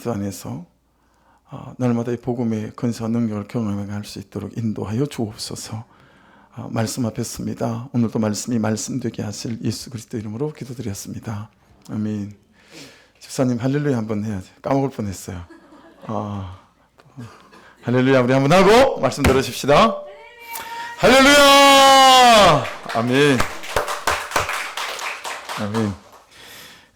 전투 안에서 날마다 이 복음의 건설과 능력을 경험해 갈 수 있도록 인도하여 주옵소서. 말씀 앞에 습니다. 오늘도 말씀이 말씀되게 하실 예수 그리스도 이름으로 기도드렸습니다. 아멘. 집사님 할렐루야 한번 해야지. 까먹을 뻔했어요. 할렐루야 우리 한번 하고 말씀 들으십시다. 할렐루야. 아멘. 아멘.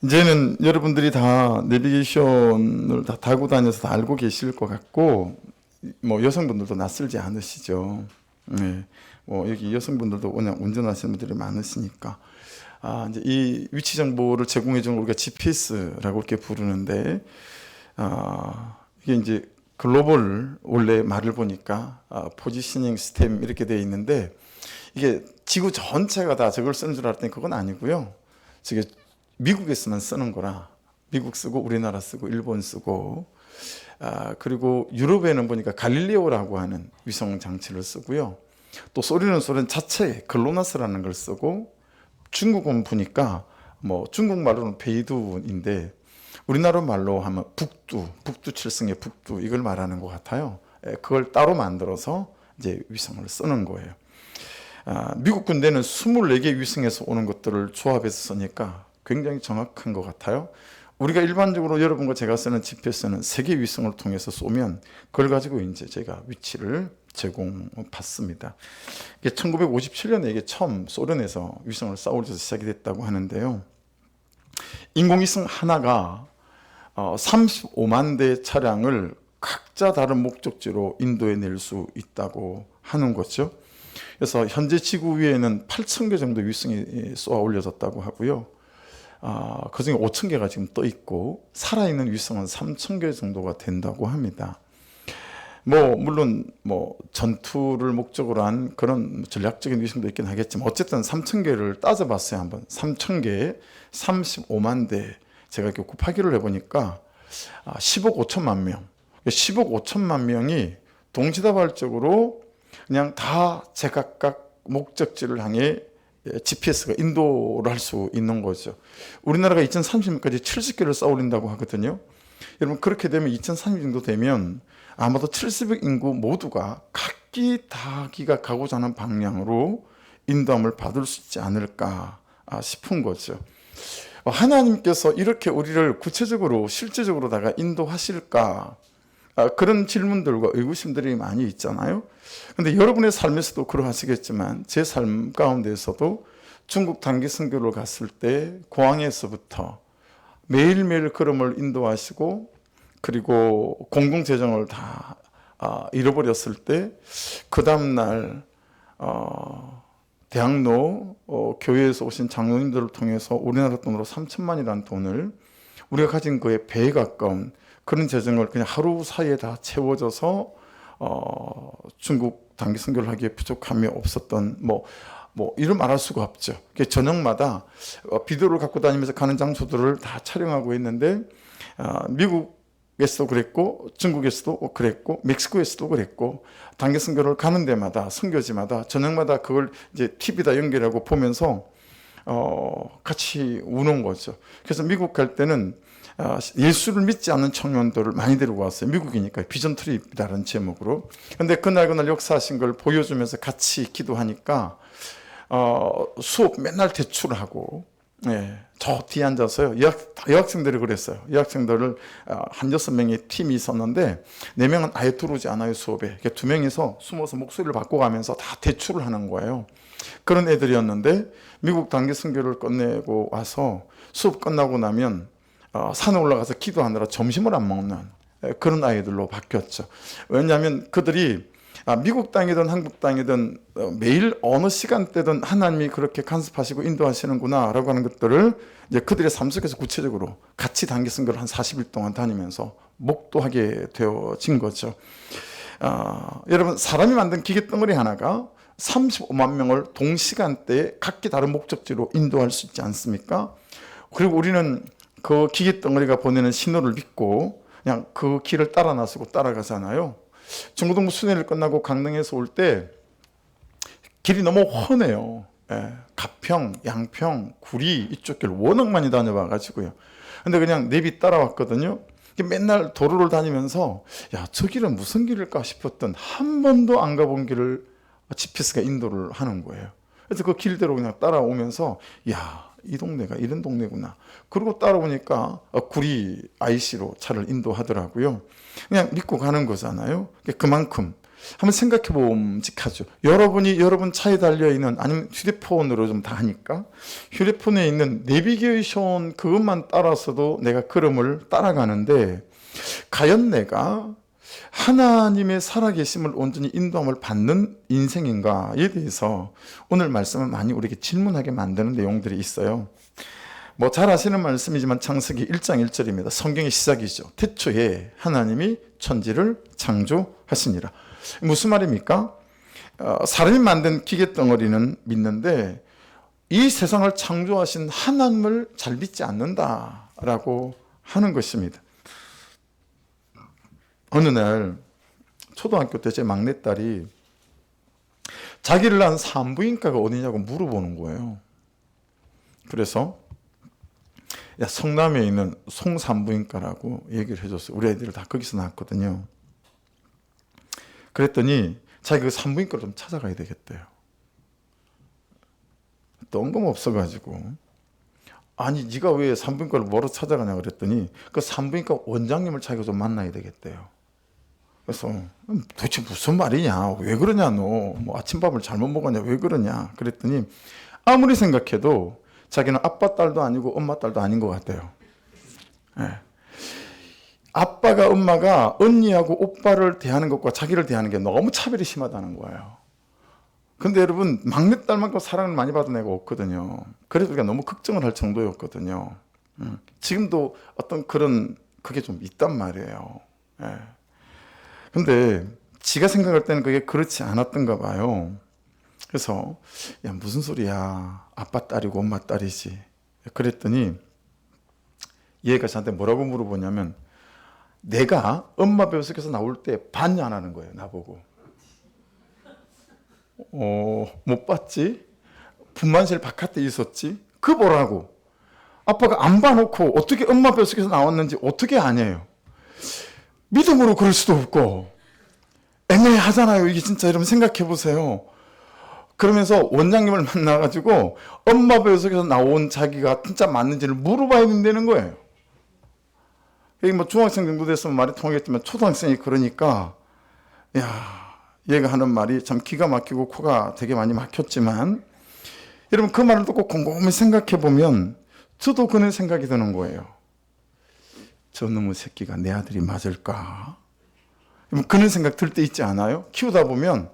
이제는 여러분들이 다 내비게이션을 다 달고 다녀서 다 알고 계실 것 같고, 뭐 여성분들도 낯설지 않으시죠. 네. 여기 여성분들도 그냥 운전하시는 분들이 많으시니까. 이제 이 위치 정보를 제공해 주는 걸 우리가 GPS라고 이렇게 부르는데, 이게 이제 글로벌 원래 말을 보니까 포지셔닝 시스템 이렇게 되어 있는데, 이게 지구 전체가 다 저걸 쓰는 줄 알았더니 그건 아니고요. 저게 미국에서만 쓰는 거라, 미국 쓰고 우리나라 쓰고 일본 쓰고, 그리고 유럽에는 보니까 갈릴레오라고 하는 위성 장치를 쓰고요. 또 소련 자체에 글로나스라는 걸 쓰고, 중국은 보니까 뭐 중국말로는 베이두인데 우리나라 말로 하면 북두 7승의 북두 이걸 말하는 것 같아요. 그걸 따로 만들어서 이제 위성을 쓰는 거예요. 미국 군대는 24개 위성에서 오는 것들을 조합해서 쓰니까 굉장히 정확한 것 같아요. 우리가 일반적으로 여러분과 제가 쓰는 GPS는 3개 위성을 통해서 쏘면 그걸 가지고 이제 제가 위치를 제공받습니다. 1957년에 이게 처음 소련에서 위성을 쏴올려서 시작이 됐다고 하는데요. 인공위성 하나가 35만 대 차량을 각자 다른 목적지로 인도에 낼 수 있다고 하는 거죠. 그래서 현재 지구 위에는 8,000개 정도 위성이 쏘아 올려졌다고 하고요. 그중에 5,000개가 지금 떠 있고 살아있는 위성은 3,000개 정도가 된다고 합니다. 물론 전투를 목적으로 한 그런 전략적인 위성도 있긴 하겠지만 어쨌든 3,000개를 따져봤어요. 한번 3,000개 35만 대 제가 이렇게 곱하기를 해보니까 10억 5천만 명 10억 5천만 명이 동시다발적으로 그냥 다 제각각 목적지를 향해 GPS가 인도를 할 수 있는 거죠. 우리나라가 2030년까지 70개를 쏴올린다고 하거든요. 여러분 그렇게 되면 2030 정도 되면 아마도 70억 인구 모두가 각기 자기가 가고자 하는 방향으로 인도함을 받을 수 있지 않을까 싶은 거죠. 하나님께서 이렇게 우리를 구체적으로 실제적으로다가 인도하실까? 그런 질문들과 의구심들이 많이 있잖아요. 근데 여러분의 삶에서도 그러하시겠지만 제 삶 가운데서도 중국 단기 선교를 갔을 때 공항에서부터 매일매일 걸음을 인도하시고, 그리고 공공재정을 다 잃어버렸을 때 그 다음날 대학로 교회에서 오신 장로님들을 통해서 우리나라 돈으로 3천만이라는 돈을 우리가 가진 거에 배에 가까운 그런 재정을 그냥 하루 사이에 다 채워져서 중국 단기 선교를 하기에 부족함이 없었던 이런 말할 수가 없죠. 저녁마다 비디오를 갖고 다니면서 가는 장소들을 다 촬영하고 있는데 미국에서도 그랬고 중국에서도 그랬고 멕시코에서도 그랬고 단기 선교를 가는 데마다 선교지마다 저녁마다 그걸 이제 TV다 연결하고 보면서 같이 우는 거죠. 그래서 미국 갈 때는 예수를 믿지 않는 청년들을 많이 데리고 왔어요. 미국이니까 비전 트립이라는 제목으로. 근데 그날 역사하신 걸 보여주면서 같이 기도하니까 수업 맨날 대출하고, 저 뒤에 앉아서요. 여학생들이 그랬어요. 여학생들을 한 6명의 팀이 있었는데 4명은 아예 들어오지 않아요, 수업에. 2명이서 숨어서 목소리를 바꿔가면서 다 대출을 하는 거예요. 그런 애들이었는데 미국 단기 선교를 끝내고 와서 수업 끝나고 나면 산에 올라가서 기도하느라 점심을 안 먹는 그런 아이들로 바뀌었죠. 왜냐하면 그들이 미국 땅이든 한국 땅이든 매일 어느 시간대든 하나님이 그렇게 간섭하시고 인도하시는구나 라고 하는 것들을 이제 그들의 삶 속에서 구체적으로 같이 단기 선교를 한 40일 동안 다니면서 목도하게 되어진 거죠. 여러분 사람이 만든 기계 덩어리 하나가 35만 명을 동시간대에 각기 다른 목적지로 인도할 수 있지 않습니까? 그리고 우리는 그 기계 덩어리가 보내는 신호를 믿고 그냥 그 길을 따라 나서고 따라가잖아요. 중고등부 수련회를 끝나고 강릉에서 올 때 길이 너무 훤해요. 가평, 양평, 구리 이쪽 길 워낙 많이 다녀봐가지고요. 근데 그냥 내비 따라왔거든요. 맨날 도로를 다니면서 야, 저 길은 무슨 길일까 싶었던 한 번도 안 가본 길을 GPS가 인도를 하는 거예요. 그래서 그 길대로 그냥 따라오면서 야, 이 동네가 이런 동네구나. 그리고 따라오니까 구리 IC로 차를 인도하더라고요. 그냥 믿고 가는 거잖아요. 그만큼 한번 생각해 봄직하죠. 여러분이 여러분 차에 달려있는, 아니면 휴대폰으로 좀 다 하니까 휴대폰에 있는 내비게이션 그것만 따라서도 내가 걸음을 따라가는데, 과연 내가 하나님의 살아계심을 온전히 인도함을 받는 인생인가에 대해서 오늘 말씀은 많이 우리에게 질문하게 만드는 내용들이 있어요. 뭐 잘 아시는 말씀이지만 창세기 1장 1절입니다. 성경의 시작이죠. 태초에 하나님이 천지를 창조하시니라. 무슨 말입니까? 사람이 만든 기계 덩어리는 믿는데 이 세상을 창조하신 하나님을 잘 믿지 않는다라고 하는 것입니다. 어느 날 초등학교 때 제 막내딸이 자기를 낳은 산부인과가 어디냐고 물어보는 거예요. 그래서 야, 성남에 있는 송산부인과라고 얘기를 해줬어요. 우리 애들을 다 거기서 낳았거든요. 그랬더니 자기 그 산부인과를 좀 찾아가야 되겠대요. 뜬금없어가지고 아니 네가 왜 산부인과를 뭐로 찾아가냐 그랬더니 그 산부인과 원장님을 자기가 좀 만나야 되겠대요. 그래서 도대체 무슨 말이냐, 왜 그러냐, 너 뭐 아침밥을 잘못 먹었냐, 왜 그러냐 그랬더니 아무리 생각해도 자기는 아빠 딸도 아니고 엄마 딸도 아닌 것 같아요. 네. 아빠가, 엄마가 언니하고 오빠를 대하는 것과 자기를 대하는 게 너무 차별이 심하다는 거예요. 근데 여러분, 막내딸만큼 사랑을 많이 받은 애가 없거든요. 그래서 우리가 너무 걱정을 할 정도였거든요. 지금도 어떤 그런 그게 좀 있단 말이에요. 예. 근데 지가 생각할 때는 그게 그렇지 않았던가 봐요. 그래서 야, 무슨 소리야, 아빠 딸이고 엄마 딸이지. 그랬더니 얘가 저한테 뭐라고 물어보냐면, 내가 엄마 뱃속에서 나올 때 봤냐 안 하는 거예요. 나보고. 못 봤지? 분만실 바깥에 있었지? 그 보라고. 아빠가 안 봐놓고 어떻게 엄마 뱃속에서 나왔는지 어떻게 아냐요. 믿음으로 그럴 수도 없고 애매하잖아요. 이게 진짜. 여러분 생각해 보세요. 그러면서 원장님을 만나가지고 엄마 뱃속에서 나온 자기가 진짜 맞는지를 물어봐야 된다는 거예요. 여기 뭐 중학생 정도 됐으면 말이 통하겠지만 초등학생이 그러니까, 야, 얘가 하는 말이 참 기가 막히고 코가 되게 많이 막혔지만, 여러분 그 말을 듣고 곰곰이 생각해 보면 저도 그런 생각이 드는 거예요. 저 놈의 새끼가 내 아들이 맞을까? 그런 생각 들 때 있지 않아요? 키우다 보면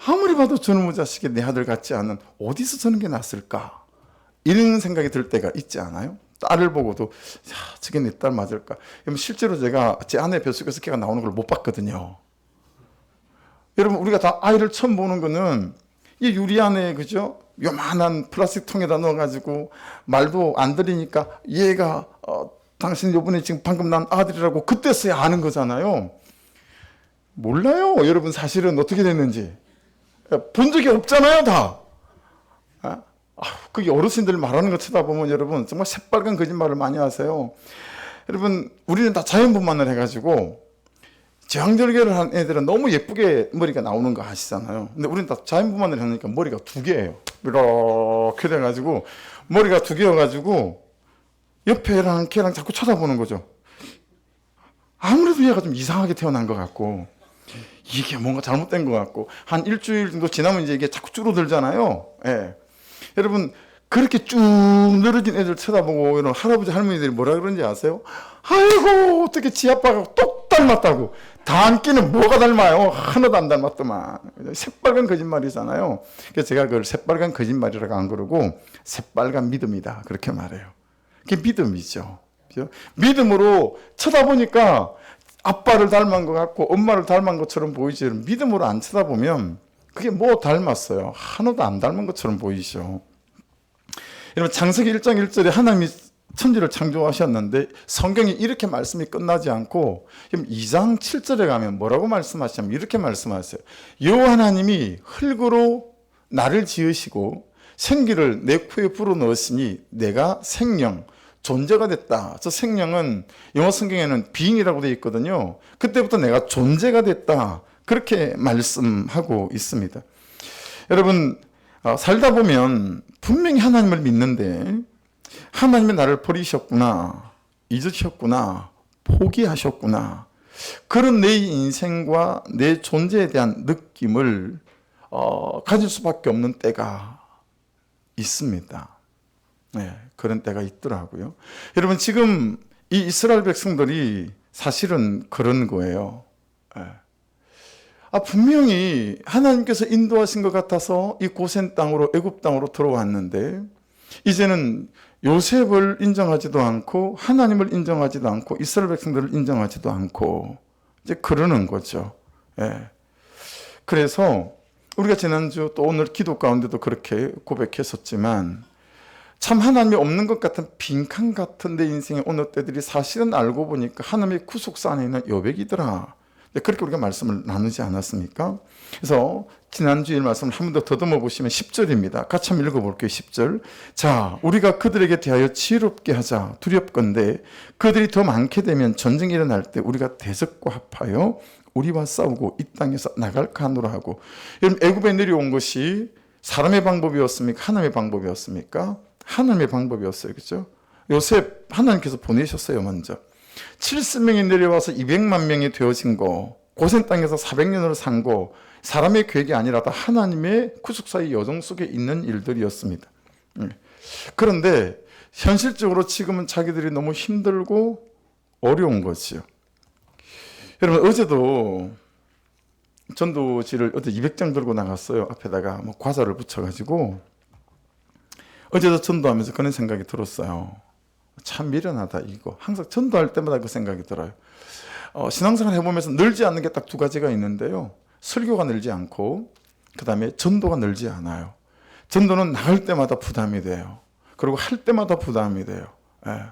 아무리 봐도 저놈의 자식이 내 아들 같지 않은, 어디서 저런 게 났을까? 이런 생각이 들 때가 있지 않아요? 딸을 보고도 야, 저게 내 딸 맞을까? 실제로 제가 제 아내 뱃속에서 걔가 나오는 걸 못 봤거든요. 여러분 우리가 다 아이를 처음 보는 거는 이 유리 안에, 그죠? 요만한 플라스틱 통에다 넣어가지고 말도 안 들리니까 얘가 당신 요번에 지금 방금 난 아들이라고 그때서야 아는 거잖아요. 몰라요. 여러분 사실은 어떻게 됐는지 본 적이 없잖아요. 다. 그게 어르신들 말하는 거 쳐다보면 여러분 정말 새빨간 거짓말을 많이 하세요. 여러분 우리는 다 자연분만을 해가지고 제왕절개를 한 애들은 너무 예쁘게 머리가 나오는 거 아시잖아요. 근데 우리는 다 자연분만을 하니까 머리가 두 개예요. 이렇게 돼가지고 머리가 두 개여가지고 옆에 애랑 걔랑 자꾸 쳐다보는 거죠. 아무래도 얘가 좀 이상하게 태어난 것 같고 이게 뭔가 잘못된 것 같고 한 일주일 정도 지나면 이제 이게 자꾸 줄어들잖아요. 예. 여러분 그렇게 쭉 늘어진 애들 쳐다보고 이런 할아버지 할머니들이 뭐라 그러는지 아세요? 아이고 어떻게 지 아빠가 똑 닮았다고. 단끼는 뭐가 닮아요? 하나도 안 닮았더만. 새빨간 거짓말이잖아요. 그래서 제가 그걸 새빨간 거짓말이라고 안 그러고 새빨간 믿음이다 그렇게 말해요. 그게 믿음이죠. 그렇죠? 믿음으로 쳐다보니까 아빠를 닮은 것 같고 엄마를 닮은 것처럼 보이지, 믿음으로 안 쳐다보면 그게 뭐 닮았어요? 하나도 안 닮은 것처럼 보이죠. 여러분 창세기 1장 1절에 하나님이 천지를 창조하셨는데 성경이 이렇게 말씀이 끝나지 않고 2장 7절에 가면 뭐라고 말씀하시냐면 이렇게 말씀하세요. 여호와 하나님이 흙으로 나를 지으시고 생기를 내 코에 불어넣으시니 내가 생명 존재가 됐다. 저 생명은 영어 성경에는 being이라고 되어 있거든요. 그때부터 내가 존재가 됐다. 그렇게 말씀하고 있습니다. 여러분, 살다 보면 분명히 하나님을 믿는데 하나님이 나를 버리셨구나, 잊으셨구나, 포기하셨구나, 그런 내 인생과 내 존재에 대한 느낌을 가질 수밖에 없는 때가 있습니다. 네, 그런 때가 있더라고요. 여러분, 지금 이 이스라엘 백성들이 사실은 그런 거예요. 네. 분명히 하나님께서 인도하신 것 같아서 이 고센 땅으로, 애굽 땅으로 들어왔는데 이제는 요셉을 인정하지도 않고 하나님을 인정하지도 않고 이스라엘 백성들을 인정하지도 않고 이제 그러는 거죠. 예. 그래서 우리가 지난주 또 오늘 기도 가운데도 그렇게 고백했었지만 참 하나님이 없는 것 같은 빈칸 같은 내 인생의 어느 때들이 사실은 알고 보니까 하나님의 구속사 안에 있는 여백이더라. 그렇게 우리가 말씀을 나누지 않았습니까? 그래서 지난주일 말씀을 한 번 더 더듬어 보시면 10절입니다. 같이 한번 읽어볼게요. 10절. 자, 우리가 그들에게 대하여 지혜롭게 하자. 두렵건대 그들이 더 많게 되면 전쟁이 일어날 때 우리가 대적과 합하여 우리와 싸우고 이 땅에서 나갈까 하노라 하고. 여러분, 애굽에 내려온 것이 사람의 방법이었습니까? 하나님의 방법이었습니까? 하나님의 방법이었어요. 그렇죠? 요셉 하나님께서 보내셨어요. 먼저 70명이 내려와서 200만 명이 되어진 거, 고센 땅에서 400년을 산 거, 사람의 계획이 아니라 다 하나님의 구속사의 여정 속에 있는 일들이었습니다. 그런데 현실적으로 지금은 자기들이 너무 힘들고 어려운 거지요. 여러분, 어제도 전도지를 어제 200장 들고 나갔어요. 앞에다가 뭐 과자를 붙여가지고. 어제도 전도하면서 그런 생각이 들었어요. 참 미련하다 이거. 항상 전도할 때마다 그 생각이 들어요. 신앙생활 해보면서 늘지 않는 게 딱 두 가지가 있는데요. 설교가 늘지 않고 그 다음에 전도가 늘지 않아요. 전도는 나갈 때마다 부담이 돼요. 그리고 할 때마다 부담이 돼요. 예.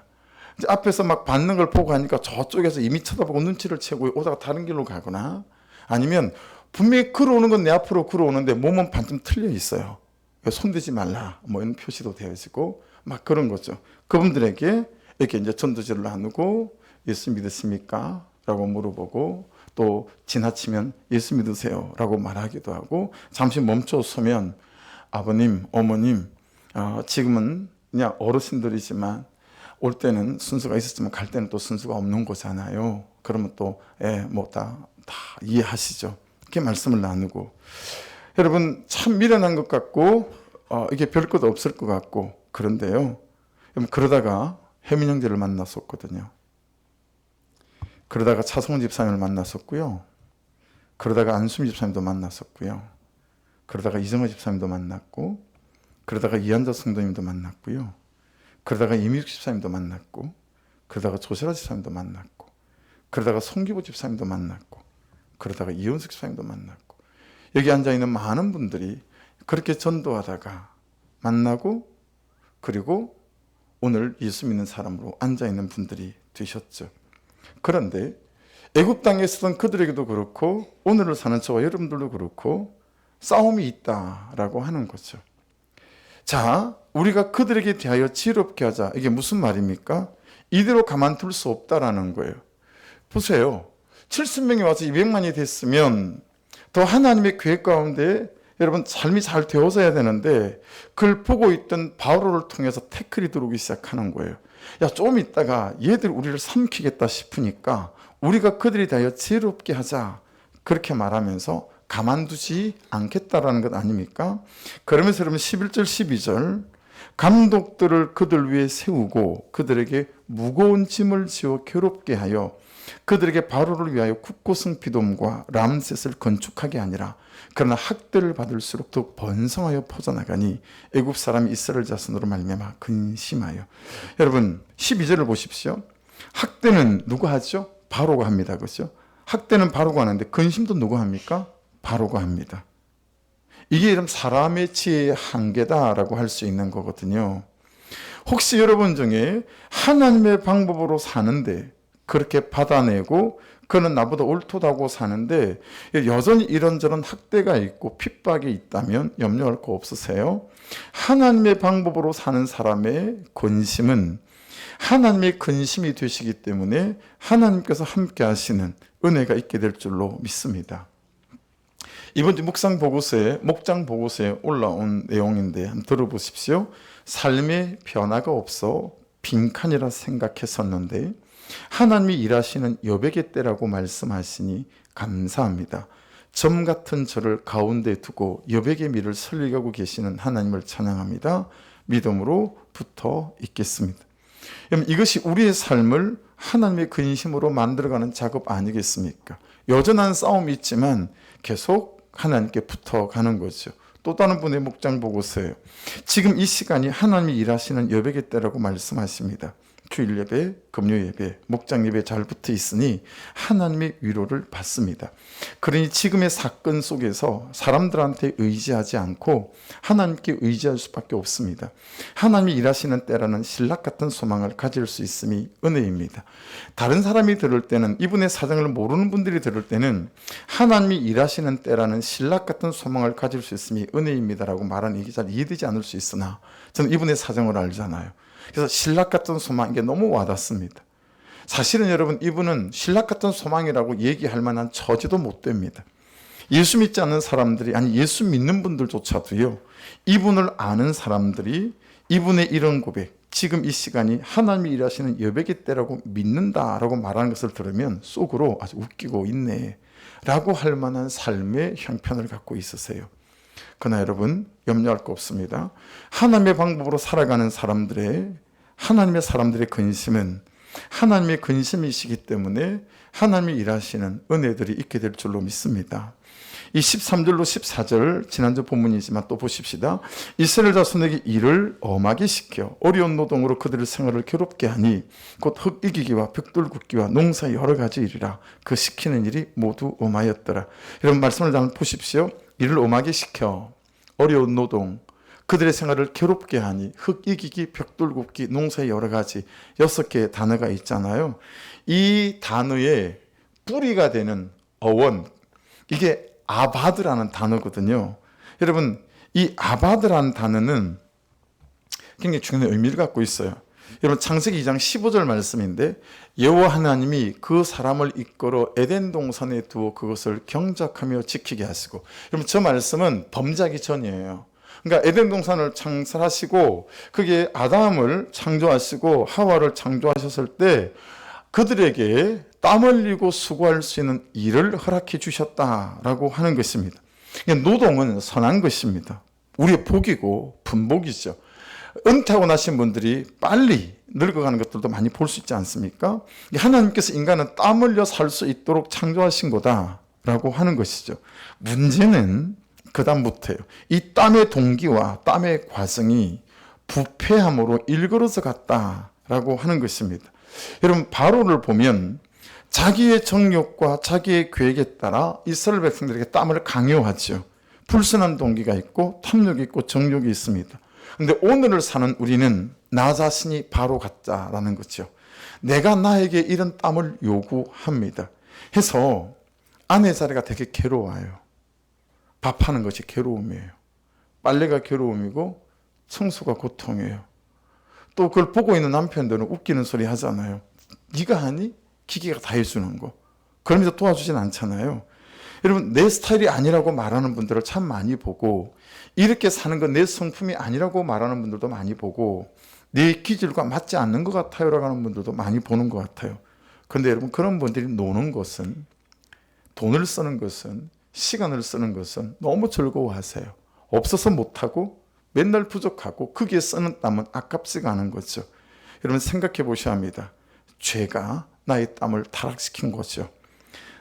이제 앞에서 막 받는 걸 보고 하니까 저쪽에서 이미 쳐다보고 눈치를 채고 오다가 다른 길로 가거나 아니면 분명히 걸어오는 건 내 앞으로 걸어오는데 몸은 반쯤 틀려 있어요. 손대지 말라 뭐 이런 표시도 되어지고 막 그런 거죠. 그분들에게 이렇게 이제 전도지를 나누고 예수 믿으십니까? 라고 물어보고 또 지나치면 예수 믿으세요 라고 말하기도 하고 잠시 멈춰 서면 아버님, 어머님 지금은 그냥 어르신들이지만 올 때는 순수가 있었지만 갈 때는 또 순수가 없는 거잖아요. 그러면 또 뭐 다 이해하시죠. 이렇게 말씀을 나누고 여러분 참 미련한 것 같고 이게 별 것 없을 것 같고 그런데요. 그러다가 혜민 형제를 만났었거든요. 그러다가 차성훈 집사님을 만났었고요. 그러다가 안수미 집사님도 만났었고요. 그러다가 이정호 집사님도 만났고 그러다가 이한자 성도님도 만났고요. 그러다가 이미숙 집사님도 만났고 그러다가 조세라 집사님도 만났고 그러다가 송기보 집사님도 만났고 그러다가 이현숙 집사님도 만났고 여기 앉아있는 많은 분들이 그렇게 전도하다가 만나고 그리고 오늘 예수 믿는 사람으로 앉아있는 분들이 되셨죠. 그런데 애굽 땅에 있었던 그들에게도 그렇고 오늘을 사는 저와 여러분들도 그렇고 싸움이 있다라고 하는 거죠. 자, 우리가 그들에게 대하여 지혜롭게 하자. 이게 무슨 말입니까? 이대로 가만둘 수 없다라는 거예요. 보세요. 70명이 와서 200만이 됐으면 더 하나님의 계획 가운데 여러분 삶이 잘 되어져야 되는데 그걸 보고 있던 바로를 통해서 태클이 들어오기 시작하는 거예요. 야, 좀 있다가 얘들 우리를 삼키겠다 싶으니까 우리가 그들에 대하여 지혜롭게 하자. 그렇게 말하면서 가만두지 않겠다라는 것 아닙니까? 그러면서 여러분 11절 12절 감독들을 그들 위에 세우고 그들에게 무거운 짐을 지어 괴롭게 하여 그들에게 바로를 위하여 국고성 비돔과 람셋을 건축하게 아니라 그러나 학대를 받을수록 더 번성하여 퍼져나가니 애굽 사람이 이스라엘 자손으로 말미암아 근심하여. 여러분 12절을 보십시오. 학대는 누가 하죠? 바로가 합니다. 그렇죠? 학대는 바로가 하는데 근심도 누가 합니까? 바로가 합니다. 이게 이런 사람의 지혜의 한계다라고 할 수 있는 거거든요. 혹시 여러분 중에 하나님의 방법으로 사는데 그렇게 받아내고 그는 나보다 옳다고 사는데 여전히 이런저런 학대가 있고 핍박이 있다면 염려할 거 없으세요? 하나님의 방법으로 사는 사람의 권심은 하나님의 근심이 되시기 때문에 하나님께서 함께 하시는 은혜가 있게 될 줄로 믿습니다. 이번 주 목장 보고서에 올라온 내용인데 한번 들어보십시오. 삶의 변화가 없어 빈칸이라 생각했었는데 하나님이 일하시는 여백의 때라고 말씀하시니 감사합니다. 점 같은 저를 가운데 두고 여백의 미를 설리가고 계시는 하나님을 찬양합니다. 믿음으로 붙어 있겠습니다. 이것이 우리의 삶을 하나님의 근심으로 만들어가는 작업 아니겠습니까? 여전한 싸움이 있지만 계속 하나님께 붙어가는 거죠. 또 다른 분의 목장 보고서예요. 지금 이 시간이 하나님이 일하시는 여백의 때라고 말씀하십니다. 주일 예배, 금요 예배, 목장 예배 잘 붙어 있으니 하나님의 위로를 받습니다. 그러니 지금의 사건 속에서 사람들한테 의지하지 않고 하나님께 의지할 수밖에 없습니다. 하나님이 일하시는 때라는 신락 같은 소망을 가질 수 있음이 은혜입니다. 다른 사람이 들을 때는, 이분의 사정을 모르는 분들이 들을 때는 하나님이 일하시는 때라는 신락 같은 소망을 가질 수 있음이 은혜입니다라고 말하는 이게 잘 이해되지 않을 수 있으나 저는 이분의 사정을 알잖아요. 그래서 신락 같은 소망, 이게 너무 와닿습니다. 사실은 여러분, 이분은 신락 같은 소망이라고 얘기할 만한 처지도 못 됩니다. 예수 믿지 않는 사람들이, 아니 예수 믿는 분들조차도요, 이분을 아는 사람들이 이분의 이런 고백, 지금 이 시간이 하나님이 일하시는 여백의 때라고 믿는다라고 말하는 것을 들으면 속으로 아주 웃기고 있네 라고 할 만한 삶의 형편을 갖고 있으세요. 그러나 여러분, 염려할 거 없습니다. 하나님의 방법으로 살아가는 하나님의 사람들의 근심은 하나님의 근심이시기 때문에 하나님이 일하시는 은혜들이 있게 될 줄로 믿습니다. 이 13절로 14절 지난주 본문이지만 또 보십시다. 이스라엘 자손에게 일을 엄하게 시켜 어려운 노동으로 그들의 생활을 괴롭게 하니 곧 흙 이기기와 벽돌 굽기와 농사 여러 가지 일이라 그 시키는 일이 모두 엄하였더라. 이런 말씀을 한번 보십시오. 일을 엄하게 시켜 어려운 노동, 그들의 생활을 괴롭게 하니 흙 이기기, 벽돌 굽기, 농사의 여러 가지 6개의 단어가 있잖아요. 이 단어의 뿌리가 되는 어원, 이게 아바드라는 단어거든요. 여러분, 이 아바드라는 단어는 굉장히 중요한 의미를 갖고 있어요. 여러분, 창세기 2장 15절 말씀인데 여호와 하나님이 그 사람을 이끌어 에덴 동산에 두어 그것을 경작하며 지키게 하시고, 여러분 저 말씀은 범죄하기 전이에요. 그러니까 에덴 동산을 창설하시고 거기에 아담을 창조하시고 하와를 창조하셨을 때 그들에게 땀 흘리고 수고할 수 있는 일을 허락해 주셨다라고 하는 것입니다. 노동은 선한 것입니다. 우리의 복이고 분복이죠. 은퇴하고 나신 분들이 빨리 늙어가는 것들도 많이 볼 수 있지 않습니까? 하나님께서 인간은 땀 흘려 살 수 있도록 창조하신 거다라고 하는 것이죠. 문제는 그 다음부터예요. 이 땀의 동기와 땀의 과정이 부패함으로 일그러져 갔다라고 하는 것입니다. 여러분, 바로를 보면 자기의 정욕과 자기의 계획에 따라 이스라엘 백성들에게 땀을 강요하죠. 불순한 동기가 있고 탐욕이 있고 정욕이 있습니다. 그런데 오늘을 사는 우리는 나 자신이 바로 같다라는 거죠. 내가 나에게 이런 땀을 요구합니다. 해서 아내 자리가 되게 괴로워요. 밥하는 것이 괴로움이에요. 빨래가 괴로움이고 청소가 고통이에요. 또 그걸 보고 있는 남편들은 웃기는 소리 하잖아요. 네가 하니? 기계가 다 해주는 거. 그러면서 도와주진 않잖아요. 여러분, 내 스타일이 아니라고 말하는 분들을 참 많이 보고, 이렇게 사는 건 내 성품이 아니라고 말하는 분들도 많이 보고, 내 기질과 맞지 않는 것 같아요 라고 하는 분들도 많이 보는 것 같아요. 그런데 여러분, 그런 분들이 노는 것은, 돈을 쓰는 것은, 시간을 쓰는 것은 너무 즐거워하세요. 없어서 못하고 맨날 부족하고 거기에 쓰는 땀은 아깝지가 않은 거죠. 여러분, 생각해 보셔야 합니다. 죄가 나의 땀을 타락시킨 거죠.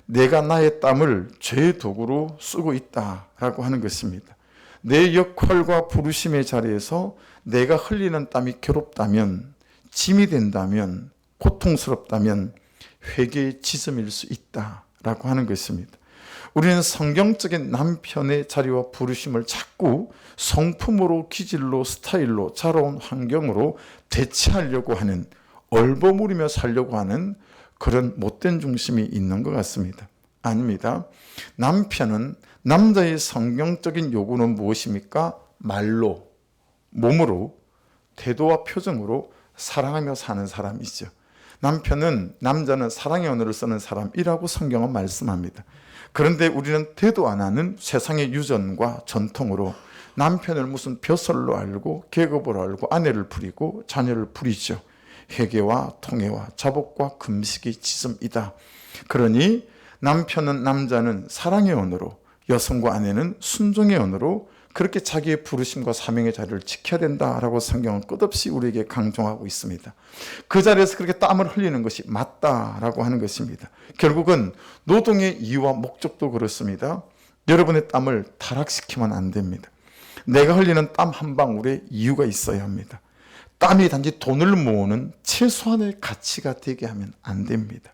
내가 나의 땀을 죄의 도구로 쓰고 있다라고 하는 것입니다. 내 역할과 부르심의 자리에서 내가 흘리는 땀이 괴롭다면, 짐이 된다면, 고통스럽다면 회개의 지점일 수 있다라고 하는 것입니다. 우리는 성경적인 남편의 자리와 부르심을 자꾸 성품으로, 기질로, 스타일로, 자라온 환경으로 대체하려고 하는, 얼버무리며 살려고 하는 그런 못된 중심이 있는 것 같습니다. 아닙니다. 남편은, 남자의 성경적인 요구는 무엇입니까? 말로, 몸으로, 태도와 표정으로 사랑하며 사는 사람이죠. 남자는 사랑의 언어를 쓰는 사람이라고 성경은 말씀합니다. 그런데 우리는 되도 안 하는 세상의 유전과 전통으로 남편을 무슨 벼슬로 알고 계급으로 알고 아내를 부리고 자녀를 부리죠. 회개와 통회와 자복과 금식이 지점이다. 그러니 남자는 사랑의 언어로, 여성과 아내는 순종의 언어로 그렇게 자기의 부르심과 사명의 자리를 지켜야 된다라고 성경은 끝없이 우리에게 강조하고 있습니다. 그 자리에서 그렇게 땀을 흘리는 것이 맞다라고 하는 것입니다. 결국은 노동의 이유와 목적도 그렇습니다. 여러분의 땀을 타락시키면 안 됩니다. 내가 흘리는 땀 한 방울에 이유가 있어야 합니다. 땀이 단지 돈을 모으는 최소한의 가치가 되게 하면 안 됩니다.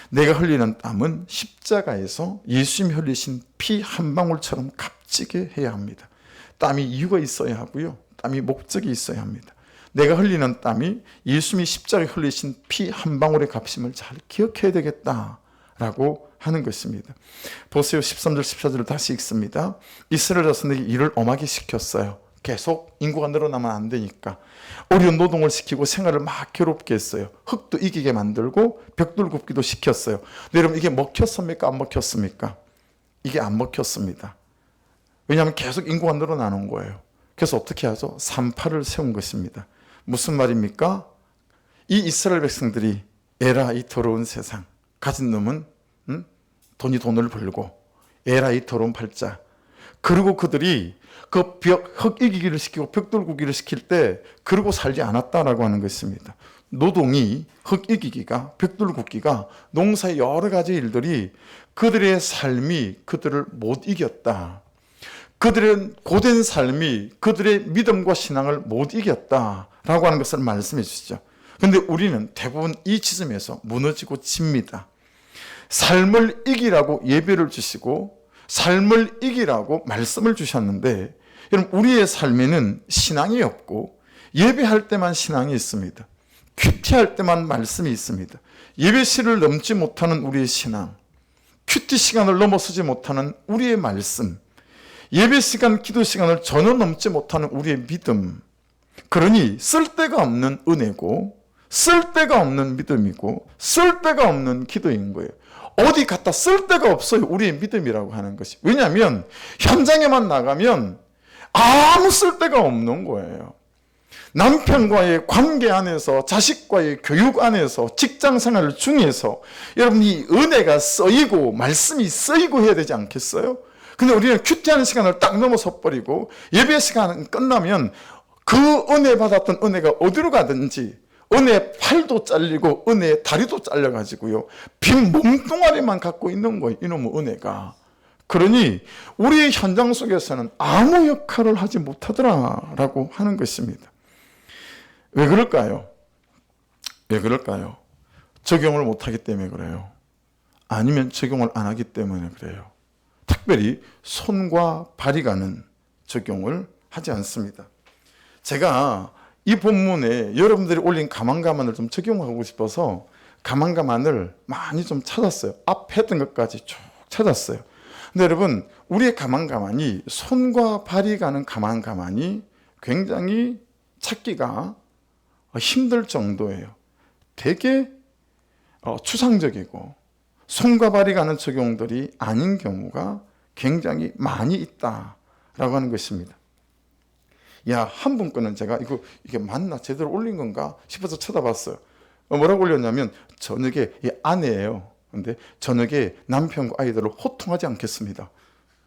내가 흘리는 땀은 십자가에서 예수님이 흘리신 피 한 방울처럼 값지게 해야 합니다. 땀이 이유가 있어야 하고요. 땀이 목적이 있어야 합니다. 내가 흘리는 땀이 예수님이 십자가에 흘리신 피 한 방울의 값임을 잘 기억해야 되겠다라고 하는 것입니다. 보세요. 13절 14절을 다시 읽습니다. 이스라엘 자손에게 일을 엄하게 시켰어요. 계속 인구가 늘어나면 안 되니까 어려운 노동을 시키고 생활을 막 괴롭게 했어요. 흙도 이기게 만들고 벽돌 굽기도 시켰어요. 근데 여러분 이게 먹혔습니까? 안 먹혔습니까? 이게 안 먹혔습니다. 왜냐하면 계속 인구가 늘어나는 거예요. 그래서 어떻게 하죠? 산파를 세운 것입니다. 무슨 말입니까? 이 이스라엘 백성들이 에라 이 더러운 세상, 가진 놈은 돈을 벌고 에라 이 더러운 팔자. 그리고 그들이 그 흙 이기기를 시키고 벽돌 굽기를 시킬 때 그러고 살지 않았다라고 하는 것입니다. 노동이 흙 이기기가 벽돌 굽기가 농사의 여러 가지 일들이 그들의 삶이 그들을 못 이겼다. 그들의 고된 삶이 그들의 믿음과 신앙을 못 이겼다라고 하는 것을 말씀해 주시죠. 그런데 우리는 대부분 이 지점에서 무너지고 집니다. 삶을 이기라고 예배를 주시고 삶을 이기라고 말씀을 주셨는데 여러분 우리의 삶에는 신앙이 없고 예배할 때만 신앙이 있습니다. 큐티할 때만 말씀이 있습니다. 예배실을 넘지 못하는 우리의 신앙, 큐티 시간을 넘어서지 못하는 우리의 말씀, 예배 시간, 기도 시간을 전혀 넘지 못하는 우리의 믿음. 그러니 쓸데가 없는 은혜고 쓸데가 없는 믿음이고 쓸데가 없는 기도인 거예요. 어디 갖다 쓸데가 없어요. 우리의 믿음이라고 하는 것이. 왜냐하면 현장에만 나가면 아무 쓸데가 없는 거예요. 남편과의 관계 안에서, 자식과의 교육 안에서, 직장생활 중에서 여러분 이 은혜가 쓰이고 말씀이 쓰이고 해야 되지 않겠어요? 근데 우리는 큐티하는 시간을 딱 넘어서 버리고 예배 시간 끝나면 그 은혜 받았던 은혜가 어디로 가든지 은혜의 팔도 잘리고 은혜의 다리도 잘려가지고요. 빈 몸뚱아리만 갖고 있는 거예요. 이놈의 은혜가. 그러니 우리의 현장 속에서는 아무 역할을 하지 못하더라라고 하는 것입니다. 왜 그럴까요? 왜 그럴까요? 적용을 못하기 때문에 그래요. 아니면 적용을 안 하기 때문에 그래요. 특별히 손과 발이 가는 적용을 하지 않습니다. 제가 이 본문에 여러분들이 올린 가만가만을 좀 적용하고 싶어서 가만가만을 많이 좀 찾았어요. 앞에 했던 것까지 쭉 찾았어요. 근데 여러분 우리의 가만가만이 손과 발이 가는 가만가만이 굉장히 찾기가 힘들 정도예요. 되게 추상적이고 손과 발이 가는 적용들이 아닌 경우가 굉장히 많이 있다라고 하는 것입니다. 야, 한 분 거는 제가 이게 맞나 제대로 올린 건가 싶어서 쳐다봤어요. 뭐라고 올렸냐면 저녁에 이 아내예요. 근데 저녁에 남편과 아이들을 호통하지 않겠습니다.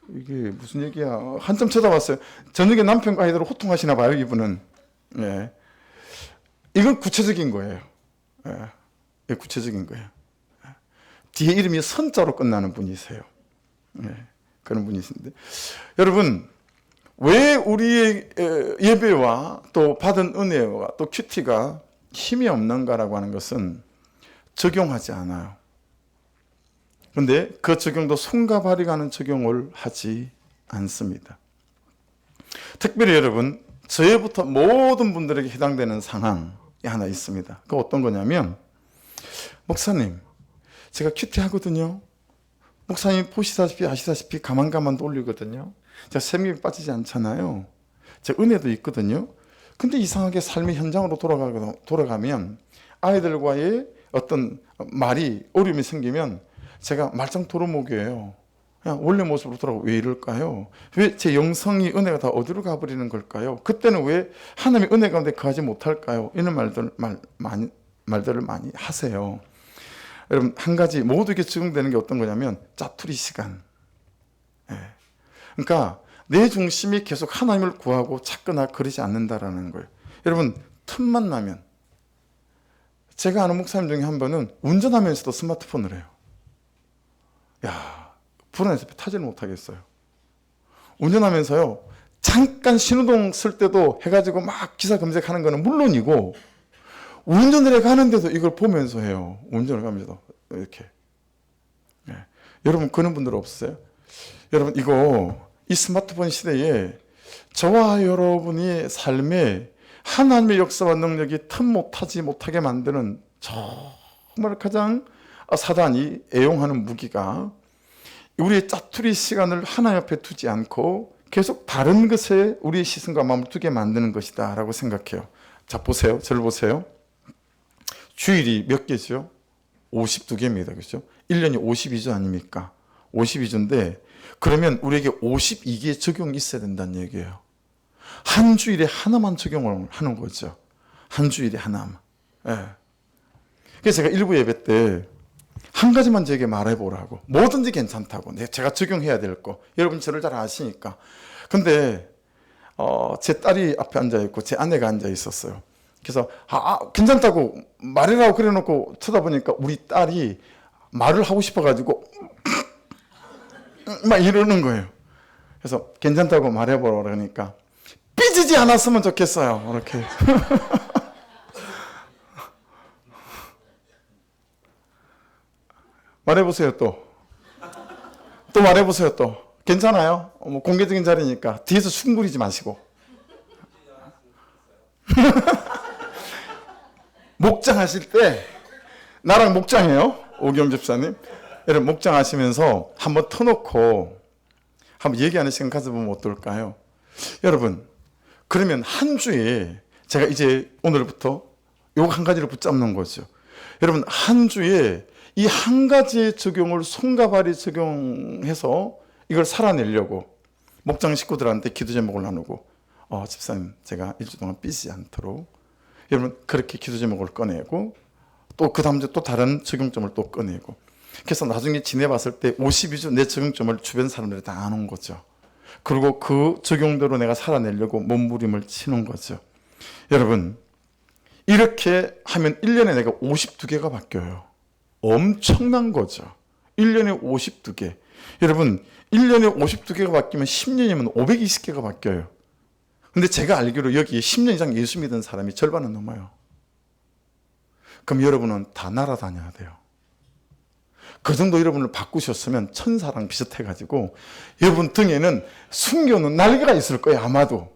이게 무슨 얘기야? 한참 쳐다봤어요. 저녁에 남편과 아이들을 호통하시나 봐요, 이분은. 예. 이건 구체적인 거예요. 예. 구체적인 거예요. 뒤에 이름이 선자로 끝나는 분이세요. 예. 그런 분이신데 여러분 왜 우리의 예배와 또 받은 은혜와 또 큐티가 힘이 없는가라고 하는 것은 적용하지 않아요. 그런데 그 적용도 손과 발이 가는 적용을 하지 않습니다. 특별히 여러분 저희부터 모든 분들에게 해당되는 상황이 하나 있습니다. 그 어떤 거냐면 목사님 제가 큐티 하거든요. 목사님 보시다시피 아시다시피 가만가만도 올리거든요. 제가 생명이 빠지지 않잖아요. 제 은혜도 있거든요. 근데 이상하게 삶의 현장으로 돌아가면 아이들과의 어떤 말이 어려움이 생기면 제가 말짱 도루묵이에요. 그냥 원래 모습으로 돌아가고 왜 이럴까요? 왜 제 영성이 은혜가 다 어디로 가버리는 걸까요? 그때는 왜 하나님의 은혜 가운데 거하지 못할까요? 이런 말들을 많이 하세요. 여러분, 한 가지 모두에게 적용되는 게 어떤 거냐면 짜투리 시간. 그러니까 내 중심이 계속 하나님을 구하고 찾거나 그러지 않는다라는 거예요. 여러분, 틈만 나면, 제가 아는 목사님 중에 한 분은 운전하면서도 스마트폰을 해요. 야, 불안해서 타지를 못하겠어요. 운전하면서요, 잠깐 신호등 쓸 때도 해가지고 막 기사 검색하는 거는 물론이고, 운전을 해가는데도 이걸 보면서 해요. 운전을 가면서도 이렇게. 여러분, 그런 분들 없으세요? 여러분, 이 스마트폰 시대에 저와 여러분이 삶에 하나님의 역사와 능력이 틈타지 못하게 만드는 정말 가장 사단이 애용하는 무기가 우리의 짜투리 시간을 하나님 앞에 두지 않고 계속 다른 것에 우리의 시선과 마음을 두게 만드는 것이다 라고 생각해요. 자, 보세요. 저를 보세요. 주일이 몇 개죠? 52개입니다. 그렇죠? 1년이 52주 아닙니까? 52주인데 그러면 우리에게 52개의 적용이 있어야 된다는 얘기예요. 한 주일에 하나만 적용을 하는 거죠. 한 주일에 하나만. 그래서 제가 일부 예배 때 한 가지만 저에게 말해보라고. 뭐든지 괜찮다고. 제가 적용해야 될 거. 여러분 저를 잘 아시니까. 근데 제 딸이 앞에 앉아있고 제 아내가 앉아있었어요. 그래서 괜찮다고 말해라고 그래놓고 쳐다보니까 우리 딸이 말을 하고 싶어가지고 막 이러는 거예요. 그래서 괜찮다고 말해보라 그러니까 삐지지 않았으면 좋겠어요. 이렇게. 말해보세요. 또 말해보세요. 또 괜찮아요? 뭐 공개적인 자리니까 뒤에서 숭구리지 마시고. 목장하실 때 나랑 목장해요. 오경 집사님. 여러분 목장하시면서 한번 터놓고 한번 얘기하는 시간 가져보면 어떨까요? 여러분, 그러면 한 주에 제가 이제 오늘부터 요 한 가지를 붙잡는 거죠. 여러분, 한 주에 이 한 가지의 적용을 손과 발이 적용해서 이걸 살아내려고 목장 식구들한테 기도 제목을 나누고 집사님 제가 일주 동안 삐지지 않도록 여러분 그렇게 기도 제목을 꺼내고 또 그 다음 주에 또 다른 적용점을 또 꺼내고 그래서 나중에 지내봤을 때 52주 내 적용점을 주변 사람들이 다 아는 거죠. 그리고 그 적용대로 내가 살아내려고 몸부림을 치는 거죠. 여러분, 이렇게 하면 1년에 내가 52개가 바뀌어요. 엄청난 거죠. 1년에 52개. 여러분, 1년에 52개가 바뀌면 10년이면 520개가 바뀌어요. 근데 제가 알기로 여기 10년 이상 예수 믿은 사람이 절반은 넘어요. 그럼 여러분은 다 날아다녀야 돼요. 그 정도 여러분을 바꾸셨으면 천사랑 비슷해가지고 여러분 등에는 숨겨놓은 날개가 있을 거예요. 아마도.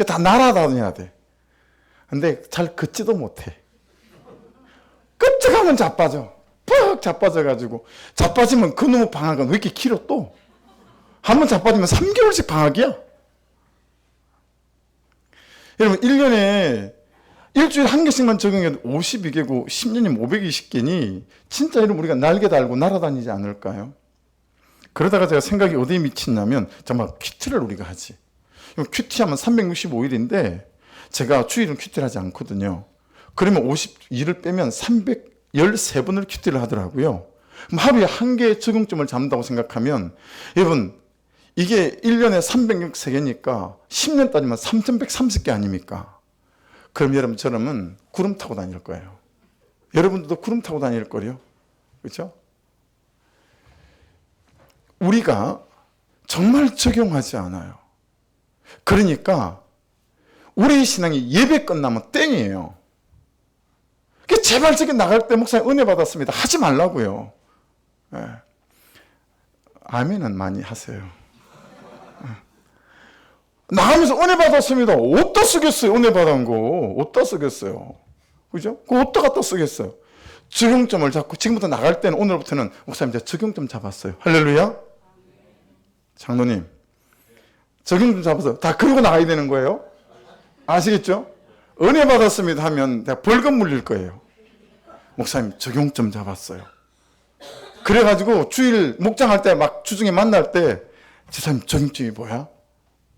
다 날아다녀야 돼. 근데 잘 걷지도 못해. 끄적하면 자빠져. 푹 자빠져가지고 자빠지면 그놈의 방학은 왜 이렇게 길어 또? 한번 자빠지면 3개월씩 방학이야. 여러분 1년에 일주일에 한 개씩만 적용해도 52개고 10년이면 520개니 진짜 여러분 우리가 날개 달고 날아다니지 않을까요? 그러다가 제가 생각이 어디에 미치냐면 정말 큐티를 우리가 하지. 큐티하면 365일인데 제가 주일은 큐티를 하지 않거든요. 그러면 52를 빼면 313번을 큐티를 하더라고요. 그럼 하루에 한 개의 적용점을 잡는다고 생각하면 여러분 이게 1년에 363개니까 10년 따지면 3130개 아닙니까? 그럼 여러분처럼은 구름 타고 다닐 거예요. 여러분들도 구름 타고 다닐 거예요. 그렇죠? 우리가 정말 적용하지 않아요. 그러니까 우리의 신앙이 예배 끝나면 땡이에요. 제발 저기 나갈 때 목사님 은혜 받았습니다. 하지 말라고요. 네. 아멘은 많이 하세요. 나가면서 은혜 받았습니다. 어디다 쓰겠어요? 은혜 받은 거. 어디다 쓰겠어요? 그죠? 그거 어디다 갖다 쓰겠어요? 적용점을 잡고 지금부터 나갈 때는 오늘부터는 목사님 제가 적용점 잡았어요. 할렐루야. 장로님 적용점 잡아서 다 그러고 나가야 되는 거예요. 아시겠죠? 은혜 받았습니다 하면 내가 벌금 물릴 거예요. 목사님 적용 좀 잡았어요. 그래가지고 주일 목장할 때 막 주중에 만날 때 집사님 적용증이 뭐야?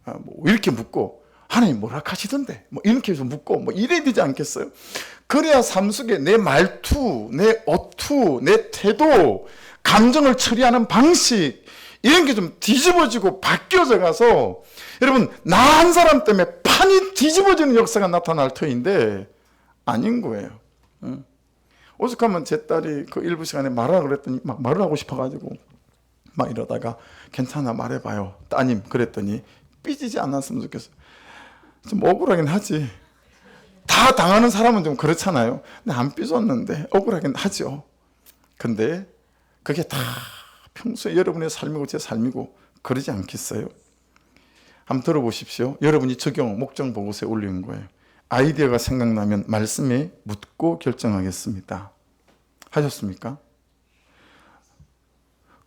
뭐 이렇게 묻고 하나님 뭐라 하시던데 뭐 이렇게 해서 묻고 뭐 이래야 되지 않겠어요? 그래야 삶 속에 내 말투, 내 어투, 내 태도, 감정을 처리하는 방식 이런 게 좀 뒤집어지고 바뀌어져 가서 여러분 나 한 사람 때문에 판이 뒤집어지는 역사가 나타날 터인데 아닌 거예요. 오죽하면 제 딸이 그 일부 시간에 말하라 그랬더니 막 말을 하고 싶어가지고 막 이러다가 괜찮아 말해봐요 따님 그랬더니 삐지지 않았으면 좋겠어. 좀 억울하긴 하지. 다 당하는 사람은 좀 그렇잖아요. 근데 안 삐졌는데 억울하긴 하죠. 근데 그게 다 평소에 여러분의 삶이고 제 삶이고 그러지 않겠어요? 한번 들어보십시오. 여러분이 적용 목장 보고서에 올리는 거예요. 아이디어가 생각나면 말씀에 묻고 결정하겠습니다. 하셨습니까?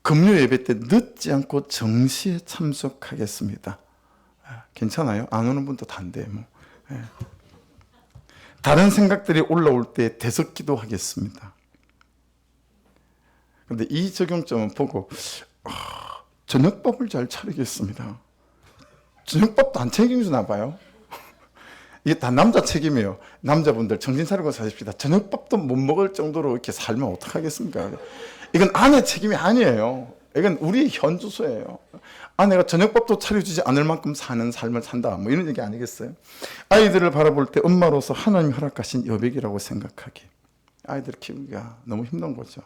금요 예배 때 늦지 않고 정시에 참석하겠습니다. 괜찮아요? 안 오는 분도 단데 뭐. 다른 생각들이 올라올 때 대석 기도하겠습니다. 근데 이 적용점은 보고 저녁밥을 잘 차리겠습니다. 저녁밥도 안 챙겨주나 봐요. 이게 다 남자 책임이에요. 남자분들 정신 차리고 사십시다. 저녁밥도 못 먹을 정도로 이렇게 살면 어떡하겠습니까? 이건 아내 책임이 아니에요. 이건 우리의 현주소예요. 아내가 저녁밥도 차려주지 않을 만큼 사는 삶을 산다. 뭐 이런 얘기 아니겠어요? 아이들을 바라볼 때 엄마로서 하나님이 허락하신 여백이라고 생각하기. 아이들 키우기가 너무 힘든 거죠.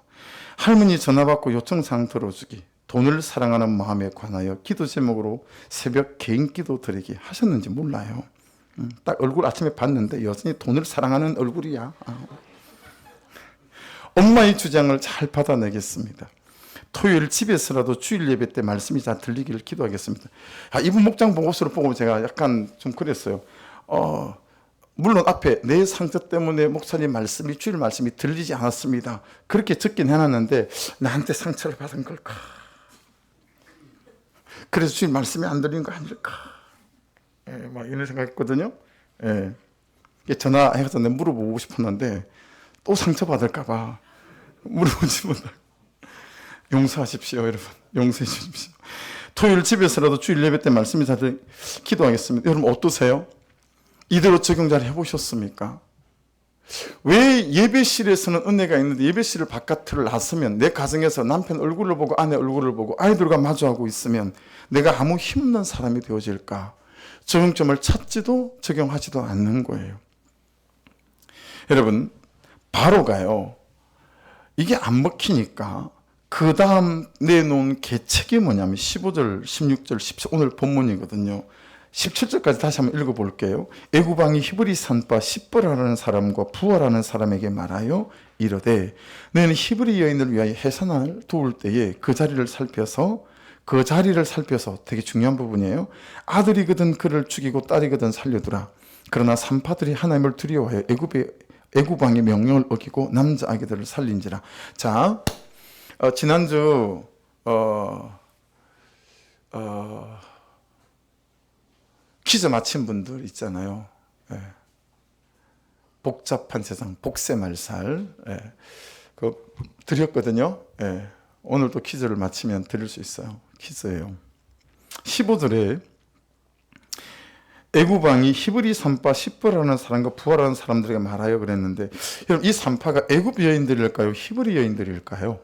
할머니 전화받고 요청사항 들어주기. 돈을 사랑하는 마음에 관하여 기도 제목으로 새벽 개인 기도 드리기 하셨는지 몰라요. 딱 얼굴 아침에 봤는데 여전히 돈을 사랑하는 얼굴이야. 엄마의 주장을 잘 받아내겠습니다. 토요일 집에서라도 주일 예배 때 말씀이 잘 들리기를 기도하겠습니다. 이분 목장 보고서를 보고 제가 약간 좀 그랬어요. 물론 앞에 내 상처 때문에 목사님 말씀이 주일 말씀이 들리지 않았습니다. 그렇게 적긴 해놨는데 나한테 상처를 받은 걸까? 그래서 주일 말씀이 안 들리는 거 아닐까? 막 이런 생각했거든요. 전화해서 내가 물어보고 싶었는데 또 상처받을까봐 물어보지 못하고. 용서하십시오, 여러분. 용서해 주십시오. 토요일 집에서라도 주일 예배 때 말씀이 다들 기도하겠습니다. 여러분 어떠세요? 이대로 적용 잘 해보셨습니까? 왜 예배실에서는 은혜가 있는데 예배실을 바깥으로 나서면 내 가정에서 남편 얼굴을 보고 아내 얼굴을 보고 아이들과 마주하고 있으면 내가 아무 힘없는 사람이 되어질까? 적용점을 찾지도 적용하지도 않는 거예요. 여러분 바로가요. 이게 안 먹히니까 그 다음 내놓은 계책이 뭐냐면 15절, 16절, 17절 오늘 본문이거든요. 17절까지 다시 한번 읽어볼게요. 애구방이 히브리 산파 십벌하라는 사람과 부하라는 사람에게 말하여 이르되 너희는 히브리 여인을 위하여 해산을 도울 때에 그 자리를 살펴서 되게 중요한 부분이에요. 아들이거든 그를 죽이고 딸이거든 살려두라. 그러나 산파들이 하나님을 두려워하여 애구방의 명령을 어기고 남자 아기들을 살린지라. 자, 지난주 퀴즈 맞힌 분들 있잖아요. 복잡한 세상, 복세말살 드렸거든요. 오늘도 퀴즈를 맞히면 드릴 수 있어요. 퀴즈예요. 15절에 애구방이 히브리 산파 십벌하는 사람과 부하라는 사람들에게 말하여 그랬는데 여러분 이 산파가 애굽 여인들일까요? 히브리 여인들일까요?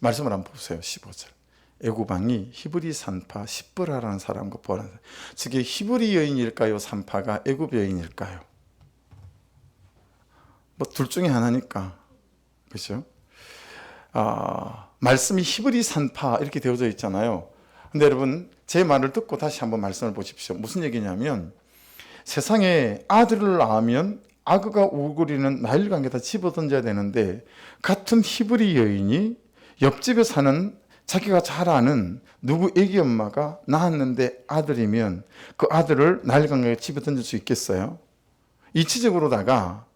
말씀을 한번 보세요. 15절. 애구방이 히브리 산파 십벌하라는 사람과 부하라는 사람. 즉 히브리 여인일까요? 산파가 애굽 여인일까요? 뭐 둘 중에 하나니까. 그렇죠? 말씀이 히브리 산파 이렇게 되어져 있잖아요. 근데 여러분 제 말을 듣고 다시 한번 말씀을 보십시오. 무슨 얘기냐면 세상에 아들을 낳으면 아그가 우거리는 나일강에다 집어던져야 되는데 같은 히브리 여인이 옆집에 사는 자기가 잘 아는 누구 애기 엄마가 낳았는데 아들이면 그 아들을 나일강에 집어던질 수 있겠어요? 이치적으로다가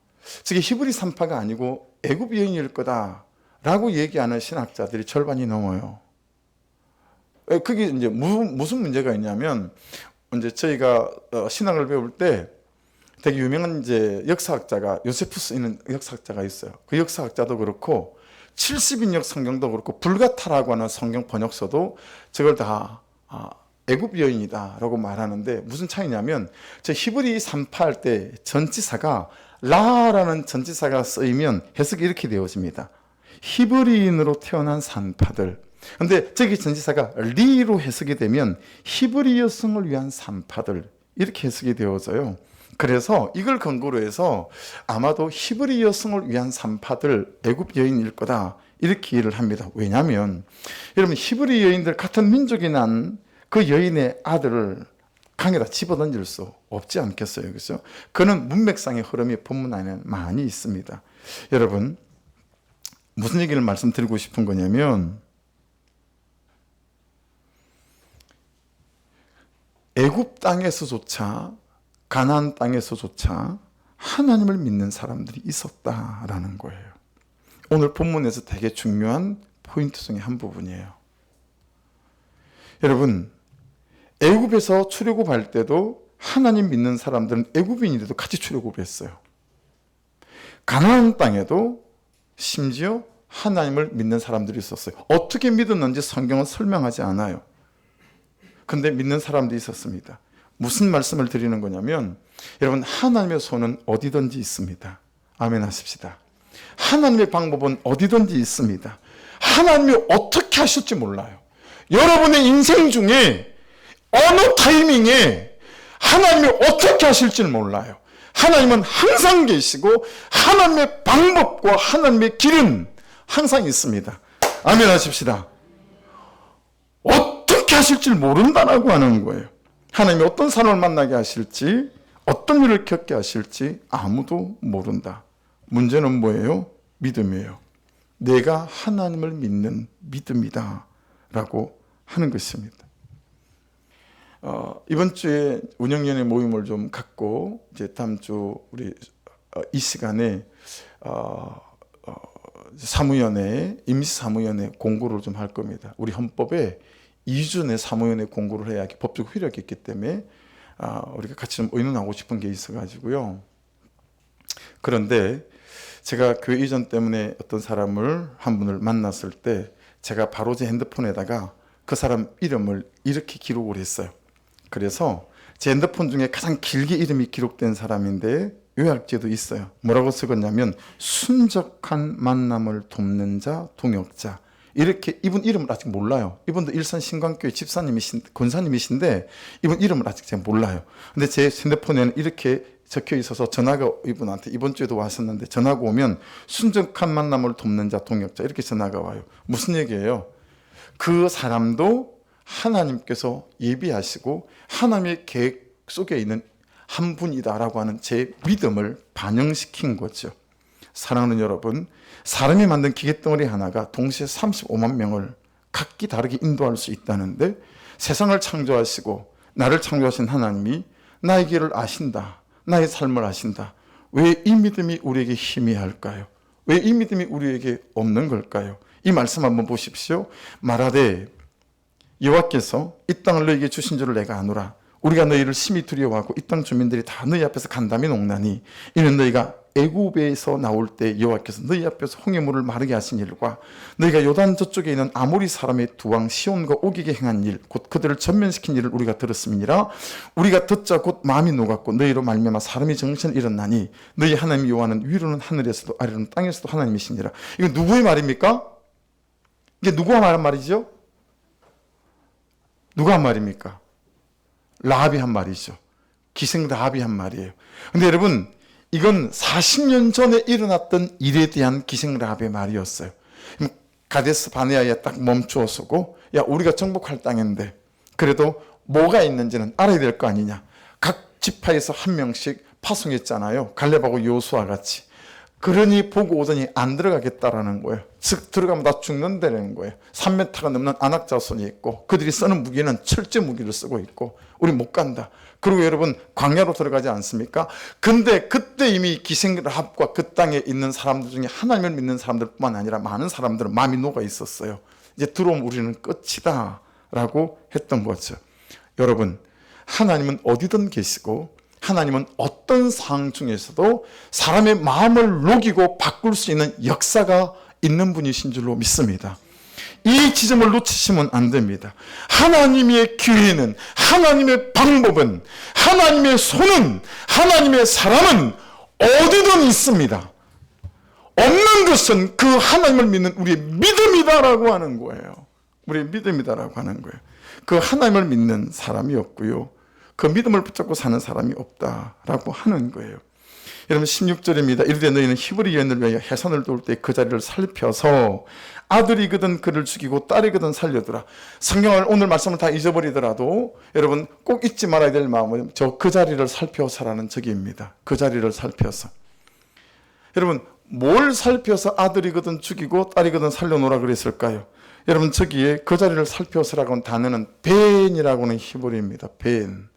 즉 히브리 산파가 아니고 애굽 여인일 거다라고 얘기하는 신학자들이 절반이 넘어요. 그게 이제 무슨 문제가 있냐면 이제 저희가 신학을 배울 때 되게 유명한 이제 역사학자가 요세푸스 있는 역사학자가 있어요. 그 역사학자도 그렇고 70인역 성경도 그렇고 불가타라고 하는 성경 번역서도 저걸 다 애굽 여인이다라고 말하는데 무슨 차이냐면 저 히브리 산파할 때 전치사가 라라는 전치사가 쓰이면 해석이 이렇게 되어집니다. 히브리인으로 태어난 산파들. 근데 저기 전치사가 리로 해석이 되면 히브리 여성을 위한 산파들 이렇게 해석이 되어져요. 그래서 이걸 근거로 해서 아마도 히브리 여성을 위한 산파들 애굽 여인일 거다 이렇게 이해를 합니다. 왜냐하면 여러분 히브리 여인들 같은 민족이 난 그 여인의 아들을 강에다 집어던질 수 없지 않겠어요? 그렇죠? 그는 문맥상의 흐름이 본문 안에 많이 있습니다. 여러분 무슨 얘기를 말씀드리고 싶은 거냐면 애굽 땅에서조차 가나안 땅에서조차 하나님을 믿는 사람들이 있었다라는 거예요. 오늘 본문에서 되게 중요한 포인트 중에 한 부분이에요. 여러분 애굽에서 출애굽할 때도 하나님 믿는 사람들은 애굽인이라도 같이 출애굽했어요. 가나안 땅에도 심지어 하나님을 믿는 사람들이 있었어요. 어떻게 믿었는지 성경은 설명하지 않아요. 근데 믿는 사람들이 있었습니다. 무슨 말씀을 드리는 거냐면 여러분 하나님의 손은 어디든지 있습니다. 아멘 하십시다. 하나님의 방법은 어디든지 있습니다. 하나님이 어떻게 하실지 몰라요. 여러분의 인생 중에 어느 타이밍에 하나님이 어떻게 하실지는 몰라요. 하나님은 항상 계시고 하나님의 방법과 하나님의 길은 항상 있습니다. 아멘 하십시다. 어떻게 하실지 모른다라고 하는 거예요. 하나님이 어떤 사람을 만나게 하실지 어떤 일을 겪게 하실지 아무도 모른다. 문제는 뭐예요? 믿음이에요. 내가 하나님을 믿는 믿음이다 라고 하는 것입니다. 이번 주에 운영위원회 모임을 좀 갖고 이제 다음 주 우리 이 시간에 사무위원회 임시사무위원회 공고를 좀 할 겁니다. 우리 헌법에 2주 내 사무위원회 공고를 해야 법적 효력이 있기 때문에 우리가 같이 좀 의논하고 싶은 게 있어가지고요. 그런데 제가 교회 이전 때문에 어떤 사람을 한 분을 만났을 때 제가 바로 제 핸드폰에다가 그 사람 이름을 이렇게 기록을 했어요. 그래서 제 핸드폰 중에 가장 길게 이름이 기록된 사람인데 요약제도 있어요. 뭐라고 쓰겠냐면 순적한 만남을 돕는 자, 동역자. 이렇게 이분 이름을 아직 몰라요. 이분도 일산 신광교회 권사님이신데 이분 이름을 아직 제가 몰라요. 근데 제 핸드폰에는 이렇게 적혀 있어서 전화가 이분한테 이번 주에도 왔었는데 전화가 오면 순적한 만남을 돕는 자, 동역자 이렇게 전화가 와요. 무슨 얘기예요? 그 사람도 하나님께서 예비하시고 하나님의 계획 속에 있는 한 분이다라고 하는 제 믿음을 반영시킨 거죠. 사랑하는 여러분, 사람이 만든 기계덩어리 하나가 동시에 35만 명을 각기 다르게 인도할 수 있다는데 세상을 창조하시고 나를 창조하신 하나님이 나의 길을 아신다. 나의 삶을 아신다. 왜 이 믿음이 우리에게 희미할까요? 왜 이 믿음이 우리에게 없는 걸까요? 이 말씀 한번 보십시오. 말하되 여호와께서 이 땅을 너희에게 주신 줄을 내가 아노라. 우리가 너희를 심히 두려워하고 이 땅 주민들이 다 너희 앞에서 간담이 녹나니 이는 너희가 애굽에서 나올 때 여호와께서 너희 앞에서 홍해물을 마르게 하신 일과 너희가 요단 저쪽에 있는 아모리 사람의 두 왕 시온과 오기게 행한 일 곧 그들을 전면시킨 일을 우리가 들었음이니라. 우리가 듣자 곧 마음이 녹았고 너희로 말미암아 사람이 정신을 잃었나니 너희 하나님 여호와는 위로는 하늘에서도 아래로는 땅에서도 하나님이시니라. 이거 누구의 말입니까? 이게 누구가 말한 말이죠? 누가 한 말입니까? 라합이 한 말이죠. 기생 라합이 한 말이에요. 근데 여러분 이건 40년 전에 일어났던 일에 대한 기생 라합의 말이었어요. 가데스 바네아에 딱 멈추어서고 야 우리가 정복할 땅인데 그래도 뭐가 있는지는 알아야 될 거 아니냐. 각 지파에서 한 명씩 파송했잖아요. 갈렙하고 여호수아 같이. 그러니 보고 오더니 안 들어가겠다라는 거예요. 즉 들어가면 다 죽는다는 거예요. 3m가 넘는 안악자손이 있고 그들이 쓰는 무기는 철제 무기를 쓰고 있고 우리 못 간다. 그리고 여러분 광야로 들어가지 않습니까? 근데 그때 이미 기생 라합과 그 땅에 있는 사람들 중에 하나님을 믿는 사람들뿐만 아니라 많은 사람들은 마음이 녹아 있었어요. 이제 들어오면 우리는 끝이다 라고 했던 거죠. 여러분 하나님은 어디든 계시고 하나님은 어떤 상황 중에서도 사람의 마음을 녹이고 바꿀 수 있는 역사가 있는 분이신 줄로 믿습니다. 이 지점을 놓치시면 안 됩니다. 하나님의 기회는, 하나님의 방법은, 하나님의 손은, 하나님의 사람은 어디든 있습니다. 없는 것은 그 하나님을 믿는 우리의 믿음이다라고 하는 거예요. 우리의 믿음이다라고 하는 거예요. 그 하나님을 믿는 사람이 없고요, 그 믿음을 붙잡고 사는 사람이 없다라고 하는 거예요. 여러분 16절입니다. 이르되 너희는 히브리 여인을 위하여 해산을 도울 때 그 자리를 살펴서 아들이거든 그를 죽이고 딸이거든 살려두라. 성경을 오늘 말씀을 다 잊어버리더라도 여러분 꼭 잊지 말아야 될 마음은 저 그 자리를 살펴서라는 저기입니다. 그 자리를 살펴서. 여러분 뭘 살펴서 아들이거든 죽이고 딸이거든 살려놓으라 그랬을까요? 여러분 저기에 그 자리를 살펴서라고 하는 단어는 벤이라고 하는 히브리입니다. 벤.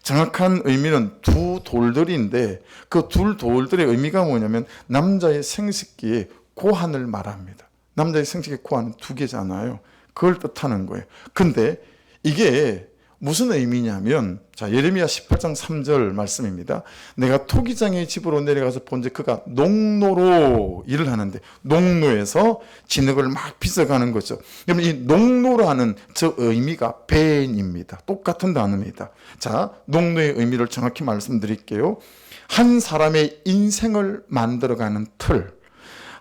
정확한 의미는 두 돌들인데 그 두 돌들의 의미가 뭐냐면 남자의 생식기의 고환을 말합니다. 남자의 생식기의 고환은 두 개잖아요. 그걸 뜻하는 거예요. 근데 이게 무슨 의미냐면, 자, 예레미야 18장 3절 말씀입니다. 내가 토기장의 집으로 내려가서 본즉 그가 농노로 일을 하는데, 농노에서 진흙을 막 빚어가는 거죠. 여러분 이 농노라는 저 의미가 벤입니다. 똑같은 단어입니다. 자, 농노의 의미를 정확히 말씀드릴게요. 한 사람의 인생을 만들어가는 틀,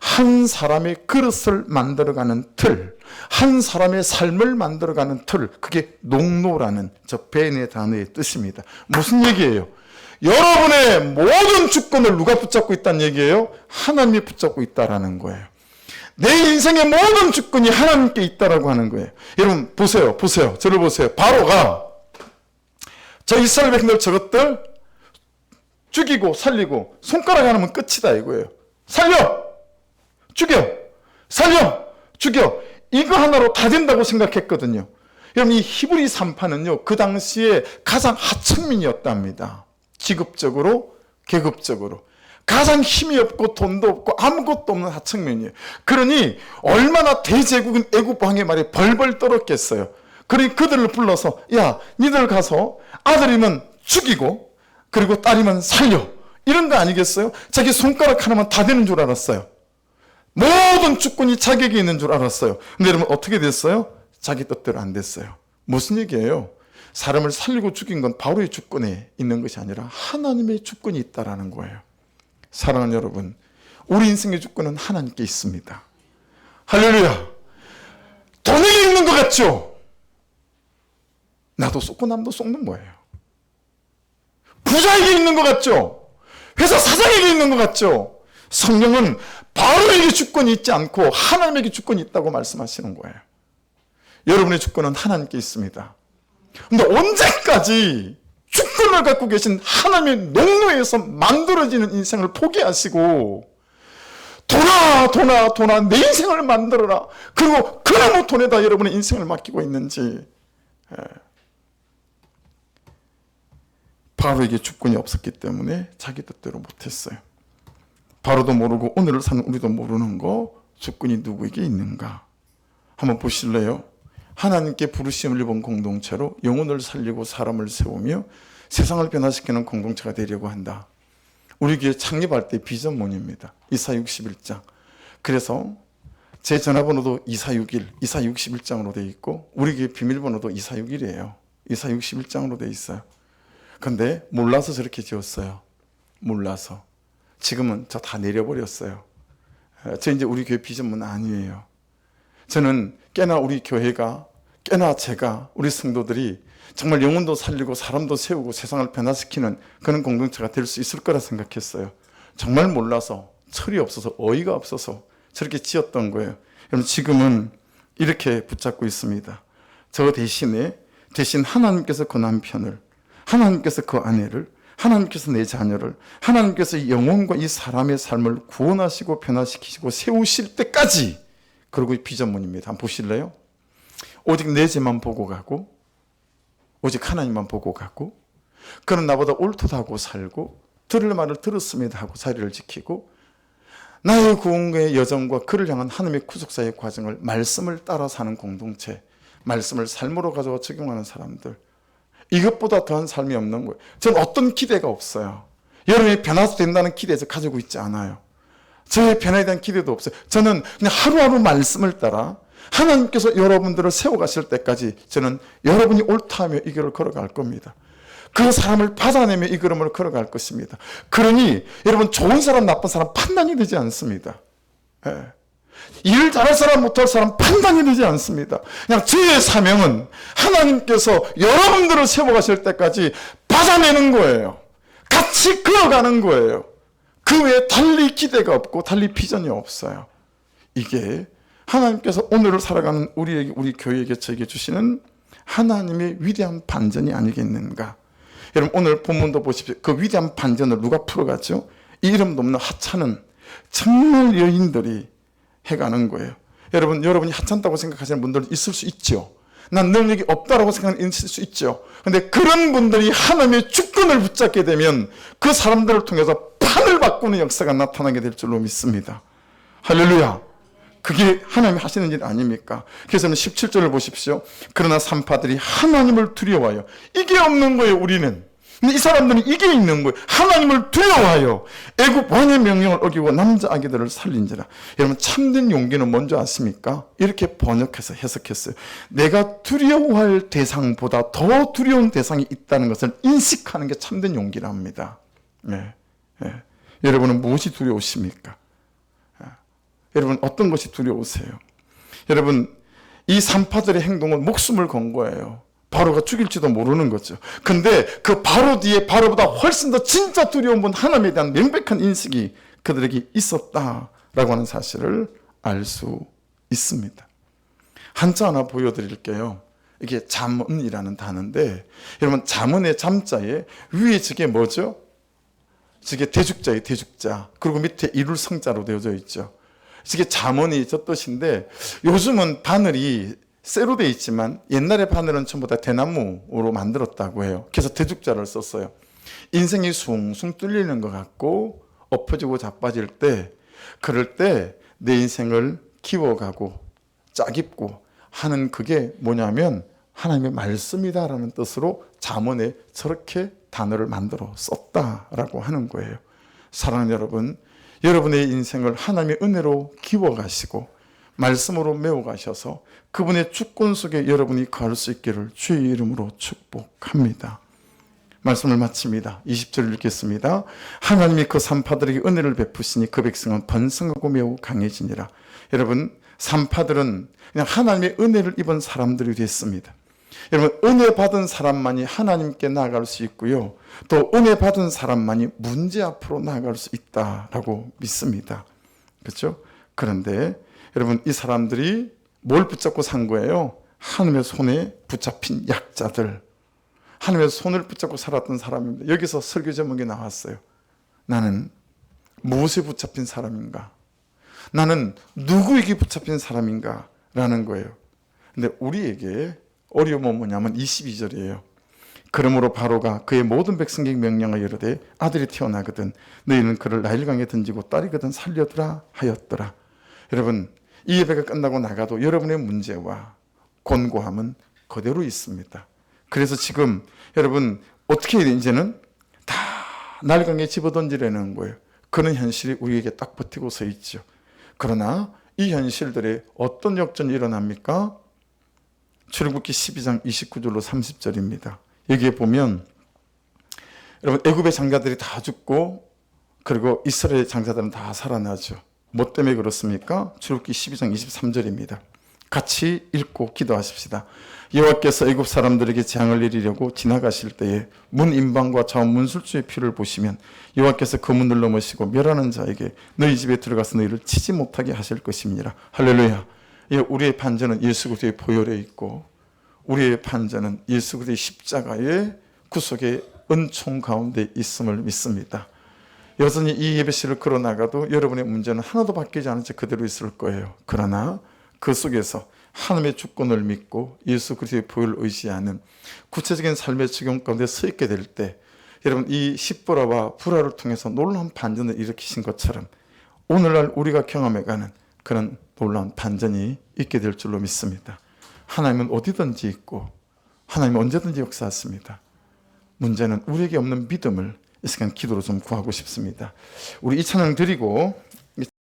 한 사람의 그릇을 만들어가는 틀, 한 사람의 삶을 만들어가는 틀, 그게 농노라는 저 벤의 단어의 뜻입니다. 무슨 얘기예요? 여러분의 모든 주권을 누가 붙잡고 있다는 얘기예요? 하나님이 붙잡고 있다라는 거예요. 내 인생의 모든 주권이 하나님께 있다라고 하는 거예요. 여러분 보세요. 저를 보세요. 바로가 저 이스라엘 백성들 저것들 죽이고 살리고 손가락 하나면 끝이다 이거예요. 살려! 죽여! 살려! 죽여! 이거 하나로 다 된다고 생각했거든요. 여러분 이 히브리 산파는요 그 당시에 가장 하층민이었답니다. 직업적으로 계급적으로 가장 힘이 없고 돈도 없고 아무것도 없는 하층민이에요. 그러니 얼마나 대제국인 애국 왕의 말에 벌벌 떨었겠어요. 그러니 그들을 불러서 야 니들 가서 아들이면 죽이고 그리고 딸이면 살려, 이런 거 아니겠어요? 자기 손가락 하나만 다 되는 줄 알았어요. 모든 주권이 자기에게 있는 줄 알았어요. 근데 여러분 어떻게 됐어요? 자기 뜻대로 안 됐어요. 무슨 얘기예요? 사람을 살리고 죽인 건 바로의 주권에 있는 것이 아니라 하나님의 주권이 있다라는 거예요. 사랑하는 여러분, 우리 인생의 주권은 하나님께 있습니다. 할렐루야. 돈에게 있는 것 같죠? 나도 쏟고 남도 쏟는 거예요. 부자에게 있는 것 같죠? 회사 사장에게 있는 것 같죠? 성령은 바로에게 주권이 있지 않고 하나님에게 주권이 있다고 말씀하시는 거예요. 여러분의 주권은 하나님께 있습니다. 근데 언제까지 주권을 갖고 계신 하나님의 농노에서 만들어지는 인생을 포기하시고 돈아 내 인생을 만들어라, 그리고 그놈의 돈에다 여러분의 인생을 맡기고 있는지. 바로에게 주권이 없었기 때문에 자기 뜻대로 못했어요. 바로도 모르고 오늘을 사는 우리도 모르는 거, 주권이 누구에게 있는가 한번 보실래요? 하나님께 부르심을 입은 공동체로 영혼을 살리고 사람을 세우며 세상을 변화시키는 공동체가 되려고 한다. 우리 교회 창립할 때 비전문입니다. 이사 61장. 그래서 제 전화번호도 2461, 이사 61장으로 되어 있고 우리 교회 비밀번호도 2461이에요. 이사 61장으로 되어 있어요. 근데 몰라서 저렇게 지었어요. 몰라서. 지금은 저 다 내려버렸어요. 저 이제 우리 교회 비전문 아니에요. 저는 꽤나 우리 교회가, 꽤나 제가, 우리 성도들이 정말 영혼도 살리고 사람도 세우고 세상을 변화시키는 그런 공동체가 될 수 있을 거라 생각했어요. 정말 몰라서, 철이 없어서, 어이가 없어서 저렇게 지었던 거예요. 여러분 지금은 이렇게 붙잡고 있습니다. 저 대신 하나님께서 그 남편을, 하나님께서 그 아내를, 하나님께서 내 자녀를, 하나님께서 이 영혼과 이 사람의 삶을 구원하시고 변화시키시고 세우실 때까지, 그리고 비전문입니다. 한번 보실래요? 오직 내 죄만 보고 가고 오직 하나님만 보고 가고, 그는 나보다 옳도하고 살고 들을 말을 들었습니다 하고 자리를 지키고, 나의 구원의 여정과 그를 향한 하나님의 구속사의 과정을 말씀을 따라 사는 공동체, 말씀을 삶으로 가져와 적용하는 사람들, 이것보다 더한 삶이 없는 거예요. 저는 어떤 기대가 없어요. 여러분이 변화도 된다는 기대에서 가지고 있지 않아요. 저의 변화에 대한 기대도 없어요. 저는 그냥 하루하루 말씀을 따라 하나님께서 여러분들을 세워가실 때까지 저는 여러분이 옳다며 이 길을 걸어갈 겁니다. 그 사람을 받아내며 이 걸음을 걸어갈 것입니다. 그러니 여러분, 좋은 사람 나쁜 사람 판단이 되지 않습니다. 예. 일 잘할 사람 못할 사람 판단이 되지 않습니다. 그냥 저의 사명은 하나님께서 여러분들을 세워가실 때까지 받아내는 거예요. 같이 걸어가는 거예요. 그 외에 달리 기대가 없고 달리 비전이 없어요. 이게 하나님께서 오늘을 살아가는 우리에게, 우리 교회에게, 저에게 주시는 하나님의 위대한 반전이 아니겠는가. 여러분, 오늘 본문도 보십시오. 그 위대한 반전을 누가 풀어갔죠? 이름도 없는 하찮은 정말 여인들이 해가는 거예요. 여러분이 하찮다고 생각하시는 분들 있을 수 있죠. 난 능력이 없다라고 생각하는 있을 수 있죠. 근데 그런 분들이 하나님의 주권을 붙잡게 되면 그 사람들을 통해서 판을 바꾸는 역사가 나타나게 될 줄로 믿습니다. 할렐루야. 그게 하나님이 하시는 일 아닙니까? 그래서 17절을 보십시오. 그러나 산파들이 하나님을 두려워하여, 이게 없는 거예요, 우리는. 근데 이 사람들은 이게 있는 거예요. 하나님을 두려워하여 애굽 왕의 명령을 어기고 남자 아기들을 살린지라. 여러분, 참된 용기는 뭔지 아십니까? 이렇게 번역해서 해석했어요. 내가 두려워할 대상보다 더 두려운 대상이 있다는 것을 인식하는 게 참된 용기랍니다. 네. 네. 여러분은 무엇이 두려우십니까? 여러분, 어떤 것이 두려우세요? 여러분, 이 산파들의 행동은 목숨을 건 거예요. 바로가 죽일지도 모르는 거죠. 근데 그 바로 뒤에 바로보다 훨씬 더 진짜 두려운 분, 하나님에 대한 명백한 인식이 그들에게 있었다라고 하는 사실을 알 수 있습니다. 한자 하나 보여드릴게요. 이게 잠언이라는 단어인데, 여러분, 잠언의 잠자에 위에 저게 뭐죠? 저게 대죽자예요, 대죽자. 그리고 밑에 이룰 성자로 되어져 있죠. 이게 잠언이 저 뜻인데, 요즘은 바늘이 쇠로 되어 있지만 옛날의 바늘은 전부 다 대나무로 만들었다고 해요. 그래서 대죽자를 썼어요. 인생이 숭숭 뚫리는 것 같고 엎어지고 자빠질 때, 그럴 때 내 인생을 키워가고 짜깁고 하는, 그게 뭐냐면 하나님의 말씀이다라는 뜻으로 잠언에 저렇게 단어를 만들어 썼다라고 하는 거예요. 사랑하는 여러분, 여러분의 인생을 하나님의 은혜로 키워가시고 말씀으로 메워가셔서 그분의 주권 속에 여러분이 갈 수 있기를 주의 이름으로 축복합니다. 말씀을 마칩니다. 20절 읽겠습니다. 하나님이 그 산파들에게 은혜를 베푸시니 그 백성은 번성하고 매우 강해지니라. 여러분, 산파들은 그냥 하나님의 은혜를 입은 사람들이 됐습니다. 여러분, 은혜 받은 사람만이 하나님께 나아갈 수 있고요, 또 은혜 받은 사람만이 문제 앞으로 나아갈 수 있다라고 믿습니다. 그렇죠? 그런데 여러분, 이 사람들이 뭘 붙잡고 산 거예요? 하나님의 손에 붙잡힌 약자들, 하나님의 손을 붙잡고 살았던 사람입니다. 여기서 설교 제목이 나왔어요. 나는 무엇에 붙잡힌 사람인가? 나는 누구에게 붙잡힌 사람인가? 라는 거예요. 근데 우리에게 어려움은 뭐냐면 22절이에요. 그러므로 바로가 그의 모든 백성에게 명령하여 이르되 아들이 태어나거든 너희는 그를 나일강에 던지고 딸이거든 살려두라 하였더라. 여러분, 이 예배가 끝나고 나가도 여러분의 문제와 곤고함은 그대로 있습니다. 그래서 지금 여러분 어떻게 해야 돼? 이제는 다 나일강에 집어던지려는 거예요. 그런 현실이 우리에게 딱 버티고 서 있죠. 그러나 이 현실들에 어떤 역전이 일어납니까? 출애굽기 12장 29절로 30절입니다. 여기에 보면 여러분, 애굽의 장자들이 다 죽고 그리고 이스라엘 장자들은 다 살아나죠. 뭐 때문에 그렇습니까? 출애굽기 12장 23절입니다. 같이 읽고 기도하십시다. 여호와께서 애굽 사람들에게 재앙을 내리려고 지나가실 때에 문 임방과 좌우 문술주의 피를 보시면 여호와께서 그 문을 넘으시고 멸하는 자에게 너희 집에 들어가서 너희를 치지 못하게 하실 것입니다. 할렐루야. 우리의 반전은 예수 그리스도의 보혈에 있고 우리의 반전은 예수 그리스도의 십자가의 구속의 은총 가운데 있음을 믿습니다. 여전히 이 예배실을 걸어나가도 여러분의 문제는 하나도 바뀌지 않은 채 그대로 있을 거예요. 그러나 그 속에서 하나님의 주권을 믿고 예수 그리스도의 보혈을 의지하는 구체적인 삶의 적용 가운데 서 있게 될 때 여러분, 이 십보라와 불화를 통해서 놀라운 반전을 일으키신 것처럼 오늘날 우리가 경험해가는 그런 놀라운 반전이 있게 될 줄로 믿습니다. 하나님은 어디든지 있고 하나님은 언제든지 역사하십니다. 문제는 우리에게 없는 믿음을 이 시간 기도로 좀 구하고 싶습니다. 우리 이 찬양 드리고